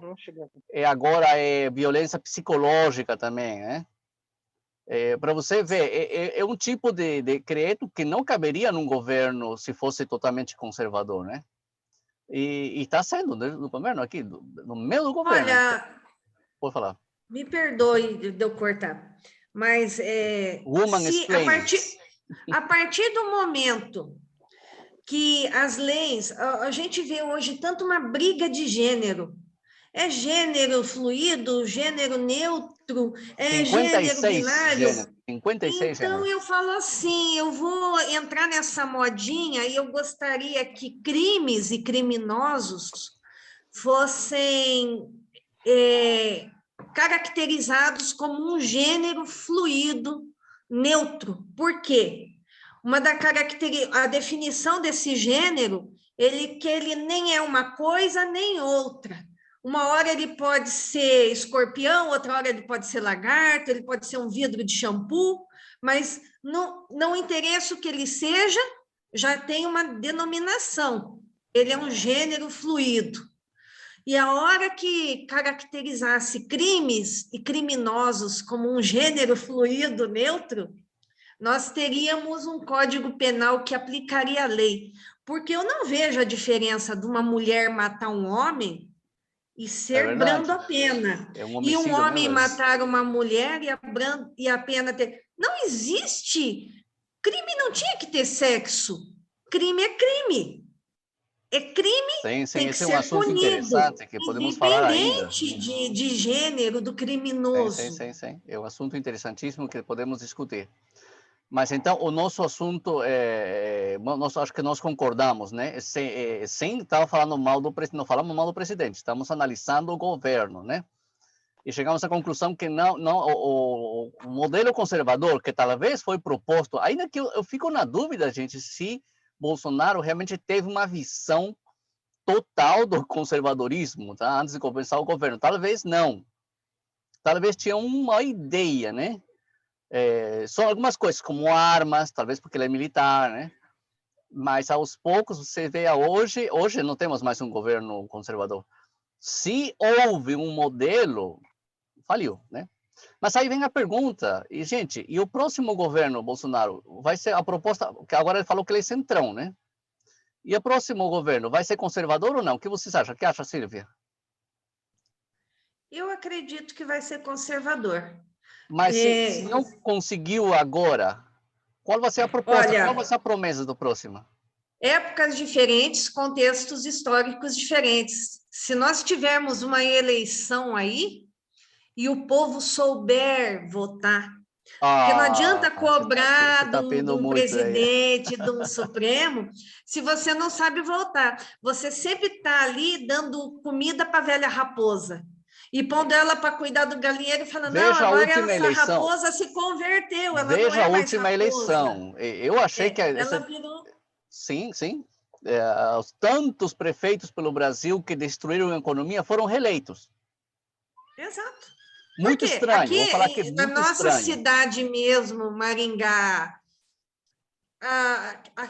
ver. agora é violência psicológica também, né? Para você ver, é um tipo de decreto que não caberia num governo se fosse totalmente conservador, né? E está sendo no governo aqui, no meio do governo. Olha, pode falar. Me perdoe de eu cortar, mas se a partir do momento que as leis, a gente vê hoje tanto uma briga de gênero, é gênero fluido, gênero neutro, é gênero binário. 56 então, gêneros. eu falo assim, eu vou entrar nessa modinha e eu gostaria que crimes e criminosos fossem caracterizados como um gênero fluido, neutro. Por quê? A definição desse gênero, que ele nem é uma coisa nem outra. Uma hora ele pode ser escorpião, outra hora ele pode ser lagarto, ele pode ser um vidro de shampoo, mas não interessa o que ele seja, já tem uma denominação. Ele é um gênero fluido. E a hora que caracterizasse crimes e criminosos como um gênero fluido, neutro, nós teríamos um código penal que aplicaria a lei. Porque eu não vejo a diferença de uma mulher matar um homem e ser brando a pena. E um homem matar uma mulher e a pena ter... Não existe. Crime não tinha que ter sexo. Crime é crime. É crime, tem que ser assunto punido, interessante que podemos falar ainda. Independente de gênero do criminoso. Sim. É um assunto interessantíssimo que podemos discutir. Mas então, o nosso assunto, acho que nós concordamos, né? Sem estar falando mal do presidente, não falamos mal do presidente, estamos analisando o governo, né? E chegamos à conclusão que o modelo conservador que talvez foi proposto, ainda que eu fico na dúvida, gente, se Bolsonaro realmente teve uma visão total do conservadorismo, tá? Antes de começar o governo. Talvez não. Talvez tinha uma ideia, né? Só algumas coisas, como armas, talvez porque ele é militar, né? Mas aos poucos você vê hoje não temos mais um governo conservador. Se houve um modelo, faliu, né? Mas aí vem a pergunta, e gente, e o próximo governo Bolsonaro vai ser a proposta, que agora ele falou que ele é centrão, né? E o próximo governo vai ser conservador ou não? O que vocês acham? O que acha, Silvia? Eu acredito que vai ser conservador. Mas se não conseguiu agora, qual vai ser a proposta? Olha, qual vai ser a promessa do próximo? Épocas diferentes, contextos históricos diferentes. Se nós tivermos uma eleição aí e o povo souber votar, porque não adianta cobrar do presidente, do Supremo, se você não sabe votar. Você sempre está ali dando comida para a velha raposa e pondo ela para cuidar do galinheiro e falando, não, agora essa raposa se converteu, ela não é mais raposa. Veja a última eleição. Eu achei que... Ela virou... Sim. Os tantos prefeitos pelo Brasil que destruíram a economia foram reeleitos. Exato. Muito estranho. Aqui, vou falar que é muito na nossa estranho. cidade mesmo, Maringá,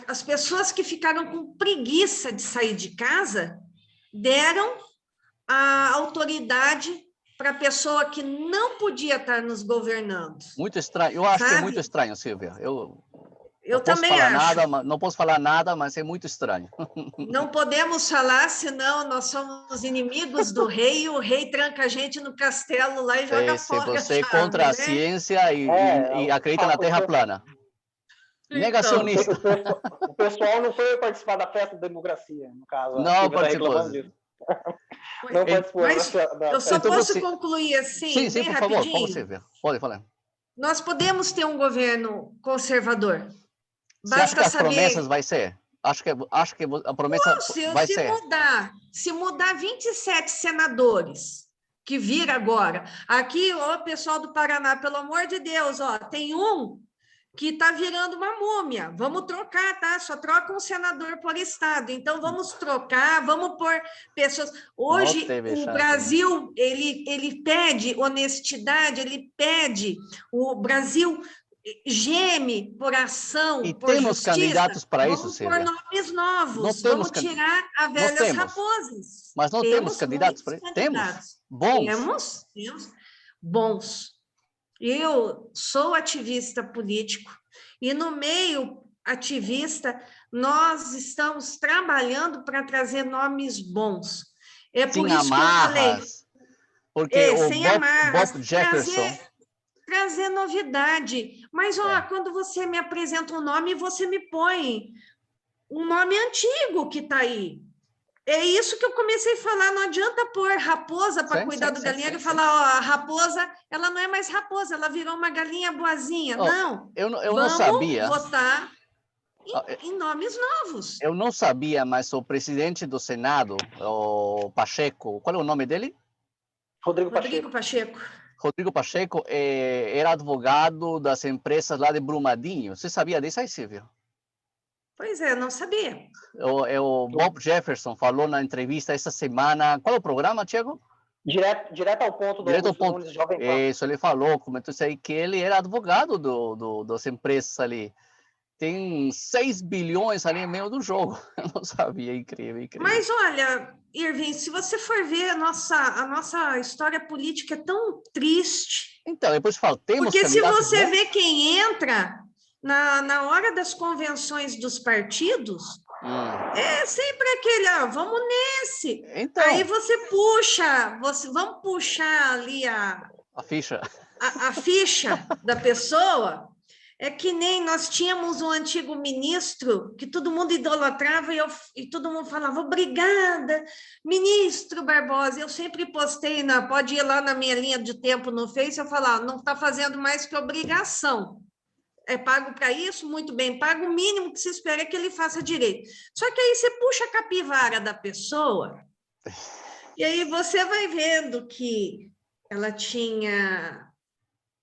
as pessoas que ficaram com preguiça de sair de casa deram a autoridade para a pessoa que não podia estar nos governando. Muito estranho. Eu acho que é muito estranho, Silvia. Eu também acho. Não posso falar nada, mas é muito estranho. Não podemos falar, senão nós somos inimigos do rei, e o rei tranca a gente no castelo lá e joga fora. Se você é contra a ciência e acredita na Terra plana. Negacionista. O pessoal não foi participar da festa da democracia, no caso. Não participou. Não participou. Mas eu só posso concluir assim, sim, bem por favor, rapidinho. pode falar. Nós podemos ter um governo conservador. Você acha que as promessas vai ser? Acho que a promessa vai ser. Se mudar 27 senadores, que vira agora. Aqui, ó, pessoal do Paraná, pelo amor de Deus, ó, tem um que está virando uma múmia. Vamos trocar, tá? Só troca um senador por estado. Então, vamos trocar, vamos pôr pessoas... Hoje, o Brasil, ele pede honestidade, ele pede... O Brasil geme por ação, e por temos justiça. Candidatos para isso, Silvia. Vamos pôr nomes novos, vamos tirar as velhas raposas. Mas não temos candidatos para isso? Temos. Bons. Temos bons. Eu sou ativista político e no meio ativista nós estamos trabalhando para trazer nomes bons. É por sem isso amarras, que eu falei. Porque sem amarras, Bob Jefferson... Trazer novidade. Mas, quando você me apresenta um nome, você me põe um nome antigo que está aí. É isso que eu comecei a falar. Não adianta pôr raposa para cuidar do galinheiro e falar, a raposa, ela não é mais raposa, ela virou uma galinha boazinha. Não. Eu não sabia. Vamos votar em nomes novos. Eu não sabia, mas o presidente do Senado, o Pacheco, qual é o nome dele? Rodrigo Pacheco. Rodrigo Pacheco era advogado das empresas lá de Brumadinho. Você sabia disso aí, Silvio? Pois é, não sabia. O Bob Jefferson falou na entrevista essa semana. Qual é o programa, Thiago? Direto ao ponto do Nunes Jovem Pan. Isso, ele falou, comentou isso aí, que ele era advogado das empresas ali. Tem 6 bilhões ali no meio do jogo. Eu não sabia, incrível. Mas olha, Irving, se você for ver a nossa história política é tão triste. Então, depois temos porque se você vê quem entra na hora das convenções dos partidos, é sempre aquele, vamos nesse. Então, aí você vamos puxar ali a ficha. A ficha da pessoa. É que nem nós tínhamos um antigo ministro que todo mundo idolatrava e todo mundo falava, obrigada, ministro Barbosa. Eu sempre postei, pode ir lá na minha linha de tempo no Face, eu falava, não está fazendo mais que obrigação. É pago para isso, muito bem pago, o mínimo que se espera é que ele faça direito. Só que aí você puxa a capivara da pessoa e aí você vai vendo que ela tinha...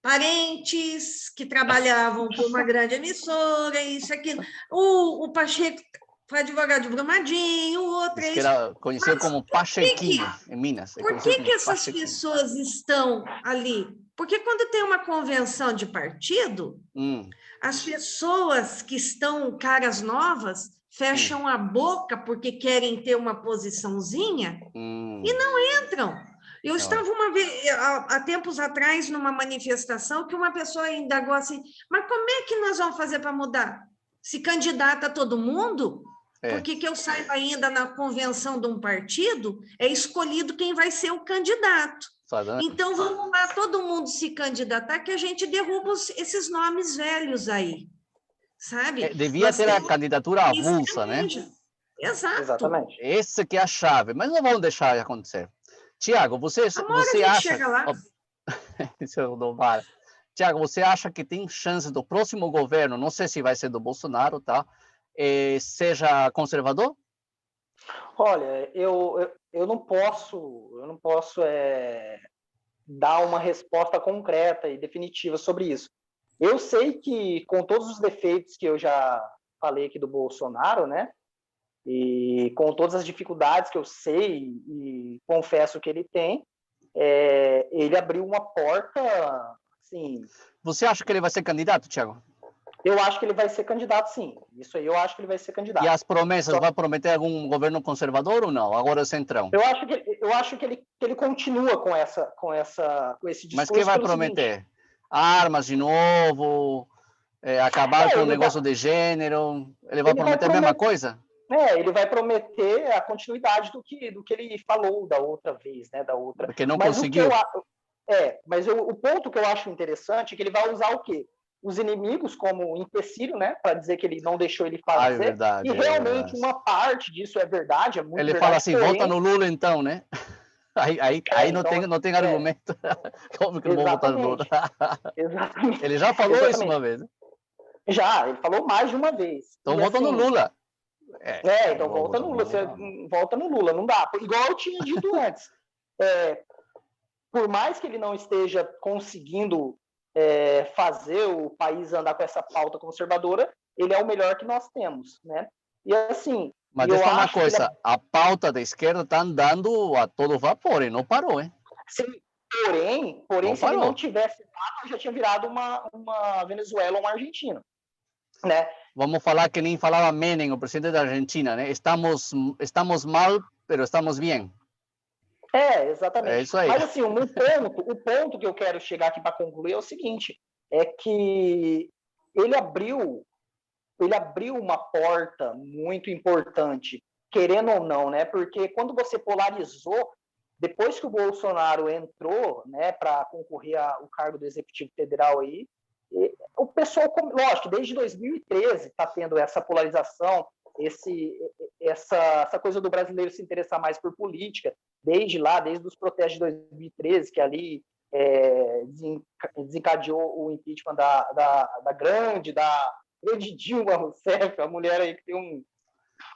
parentes que trabalhavam por uma grande emissora, isso, aquilo. O Pacheco foi advogado de Brumadinho, o outro é isso. Era conhecido como Pachequinho, em Minas. Por que essas pessoas estão ali? Porque quando tem uma convenção de partido, as pessoas que estão caras novas fecham a boca porque querem ter uma posiçãozinha e não entram. Eu estava uma vez, há tempos atrás, numa manifestação, que uma pessoa indagou assim, mas como é que nós vamos fazer para mudar? Se candidata todo mundo? Porque que eu saiba ainda na convenção de um partido, é escolhido quem vai ser o candidato. Então, vamos lá, todo mundo se candidatar, que a gente derruba esses nomes velhos aí, sabe? Devia ter a candidatura avulsa, né? Exato. Exatamente. Essa que é a chave, mas não vamos deixar acontecer. Tiago, você acha... Tiago, você acha que tem chance do próximo governo, não sei se vai ser do Bolsonaro, tá? Seja conservador? Olha, eu não posso dar uma resposta concreta e definitiva sobre isso. Eu sei que, com todos os defeitos que eu já falei aqui do Bolsonaro, né? E com todas as dificuldades que eu sei e confesso que ele tem, ele abriu uma porta, assim... Você acha que ele vai ser candidato, Thiago? Eu acho que ele vai ser candidato, sim. Isso aí eu acho que ele vai ser candidato. E as promessas, vai prometer algum governo conservador ou não? Agora é Centrão. Eu acho que ele continua com esse discurso. Mas quem vai prometer? Seguinte, armas de novo? Acabar com o negócio de gênero? Ele vai prometer a mesma coisa? Ele vai prometer a continuidade do que ele falou da outra vez, né? Porque não conseguiu. Mas o ponto que eu acho interessante é que ele vai usar o quê? os inimigos como empecilho, né, para dizer que ele não deixou ele fazer. É verdade, e realmente uma parte disso é verdade, é muito ele verdade. fala assim, vota no Lula então, né? Aí não, então, não tem argumento. Como que não vou votar no Lula? Exatamente. Ele já falou isso uma vez. Né? Já, ele falou mais de uma vez. Então vota no Lula. Então volta no Lula. Você volta no Lula, não dá. Igual eu tinha dito antes. Por mais que ele não esteja conseguindo fazer o país andar com essa pauta conservadora, ele é o melhor que nós temos, né? E assim... Mas deixa eu falar uma coisa, a pauta da esquerda está andando a todo vapor e não parou, hein? Sim, porém se ele não tivesse dado, já tinha virado uma Venezuela ou uma Argentina, né? Vamos falar que nem falava Menem, o presidente da Argentina, né? Estamos mal, pero estamos bem. Exatamente. É isso aí. Mas assim, o ponto que eu quero chegar aqui para concluir é o seguinte, é que ele abriu uma porta muito importante, querendo ou não, né? Porque quando você polarizou, depois que o Bolsonaro entrou, né, para concorrer ao cargo do Executivo Federal aí, o pessoal, lógico, desde 2013 está tendo essa polarização, essa coisa do brasileiro se interessar mais por política, desde os protestos de 2013, que ali desencadeou o impeachment da grande Dilma Rousseff, a mulher aí que tem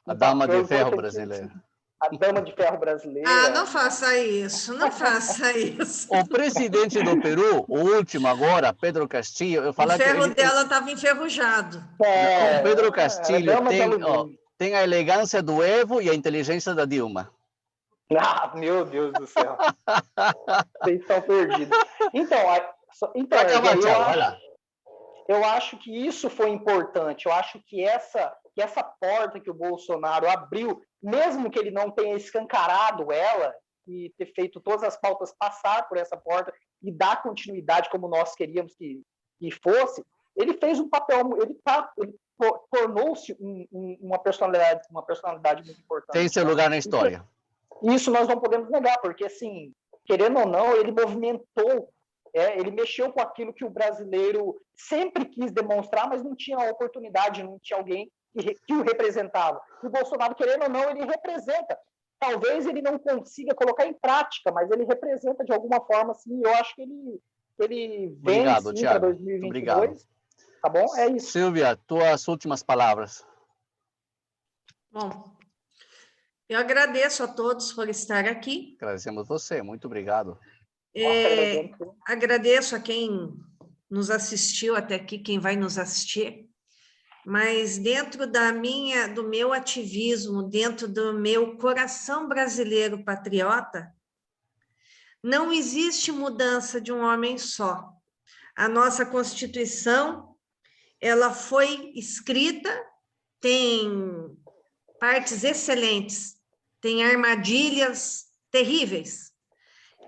a dama de ferro brasileira. A dama de ferro brasileira. Não faça isso, não faça isso. O presidente do Peru, o último agora, Pedro Castillo... O ferro dela estava enferrujado. O Pedro Castillo tem a elegância do Evo e a inteligência da Dilma. Meu Deus do céu. Vocês estão perdidos. Eu acho que isso foi importante. Eu acho que essa porta que o Bolsonaro abriu, mesmo que ele não tenha escancarado ela e ter feito todas as pautas passar por essa porta e dar continuidade como nós queríamos que fosse, ele fez um papel, ele tornou-se uma personalidade muito importante. Tem seu lugar na história. Isso nós não podemos negar, porque, assim, querendo ou não, ele movimentou, ele mexeu com aquilo que o brasileiro sempre quis demonstrar, mas não tinha oportunidade, não tinha alguém que o representava. E o Bolsonaro, querendo ou não, ele representa. Talvez ele não consiga colocar em prática, mas ele representa de alguma forma, assim, eu acho que ele vem para 2022. Obrigado. Tá bom? É isso. Silvia, tuas últimas palavras. Bom, eu agradeço a todos por estar aqui. Agradecemos você, muito obrigado. Agradeço a quem nos assistiu até aqui, quem vai nos assistir, mas dentro do meu ativismo, dentro do meu coração brasileiro patriota, não existe mudança de um homem só. A nossa Constituição, ela foi escrita, tem partes excelentes, tem armadilhas terríveis,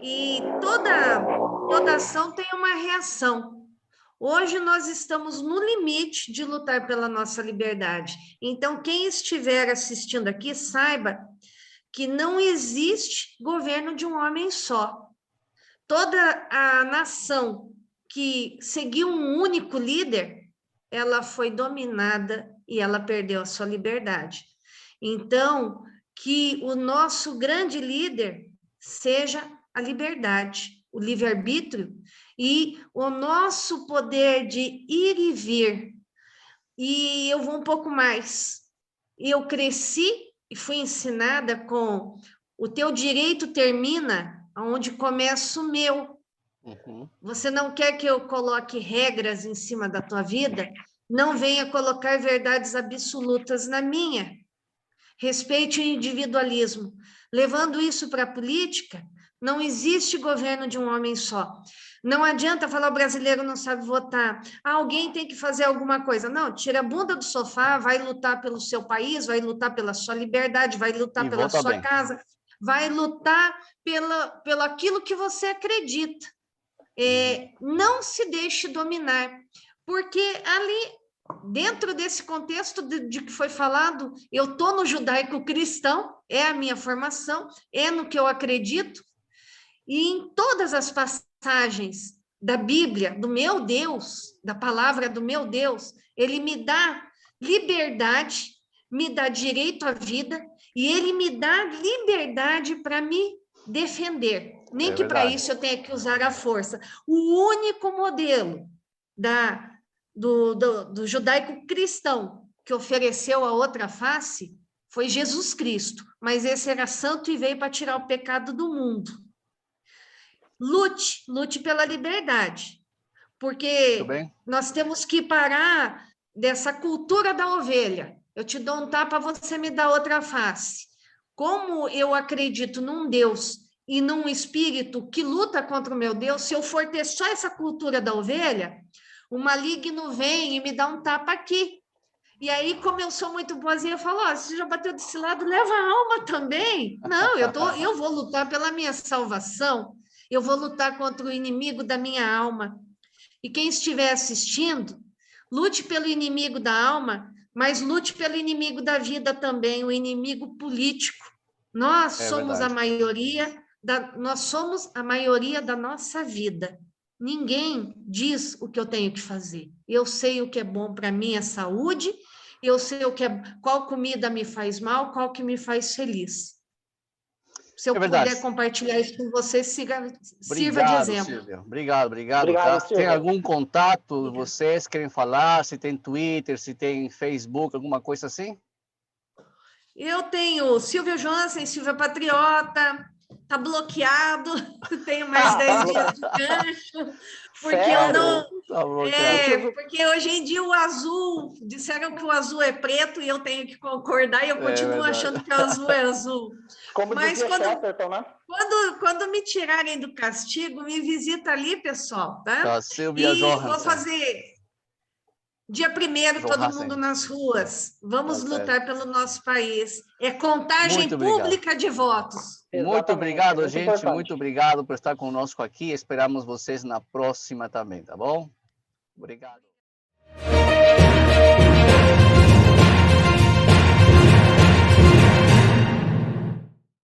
e toda ação tem uma reação. Hoje nós estamos no limite de lutar pela nossa liberdade. Então, quem estiver assistindo aqui, saiba que não existe governo de um homem só. Toda a nação que seguiu um único líder, ela foi dominada e ela perdeu a sua liberdade. Então, que o nosso grande líder seja a liberdade, o livre-arbítrio e o nosso poder de ir e vir. E eu vou um pouco mais. Eu cresci e fui ensinada com o teu direito termina onde começa o meu. Uhum. Você não quer que eu coloque regras em cima da tua vida? Não venha colocar verdades absolutas na minha. Respeite o individualismo. Levando isso para a política, não existe governo de um homem só. Não adianta falar o brasileiro não sabe votar. Alguém tem que fazer alguma coisa. Não, tira a bunda do sofá, vai lutar pelo seu país, vai lutar pela sua liberdade, vai lutar pela sua casa, vai lutar pelo aquilo que você acredita. Não se deixe dominar, porque ali, dentro desse contexto de que foi falado, eu estou no judaico-cristão, é a minha formação, é no que eu acredito, e em todas as passagens da Bíblia, do meu Deus, da palavra do meu Deus, ele me dá liberdade, me dá direito à vida, e ele me dá liberdade para me defender. Nem que para isso eu tenha que usar a força. O único modelo do judaico-cristão que ofereceu a outra face foi Jesus Cristo, mas esse era santo e veio para tirar o pecado do mundo. Lute pela liberdade, porque nós temos que parar dessa cultura da ovelha. Eu te dou um tapa, você me dá outra face. Como eu acredito num Deus e num espírito que luta contra o meu Deus, se eu for ter só essa cultura da ovelha, o maligno vem e me dá um tapa aqui. E aí, como eu sou muito boazinha, eu falo, você já bateu desse lado, leva a alma também. Não, eu vou lutar pela minha salvação, eu vou lutar contra o inimigo da minha alma. E quem estiver assistindo, lute pelo inimigo da alma, mas lute pelo inimigo da vida também, o inimigo político. Nós somos a maioria, nós somos a maioria da nossa vida. Ninguém diz o que eu tenho que fazer. Eu sei o que é bom para minha saúde, eu sei qual comida me faz mal, qual que me faz feliz. Se eu puder compartilhar isso com você, sirva de exemplo. Silvia. Obrigado. Tá? Tem algum contato? Vocês querem falar? Se tem Twitter, se tem Facebook, alguma coisa assim? Eu tenho Silvia Johansen, Silvia Patriota, tá bloqueado, tenho mais 10 dias de gancho, porque eu não... porque hoje em dia o azul, disseram que o azul é preto e eu tenho que concordar e eu continuo achando que o azul é azul. Mas quando me tirarem do castigo, me visita ali, pessoal, tá? Silvia e Johansen. Vou fazer... Dia 1º, todo mundo nas ruas. Vamos lutar pelo nosso país. É contagem pública de votos. Muito obrigado, gente. Importante. Muito obrigado por estar conosco aqui. Esperamos vocês na próxima também, tá bom? Obrigado.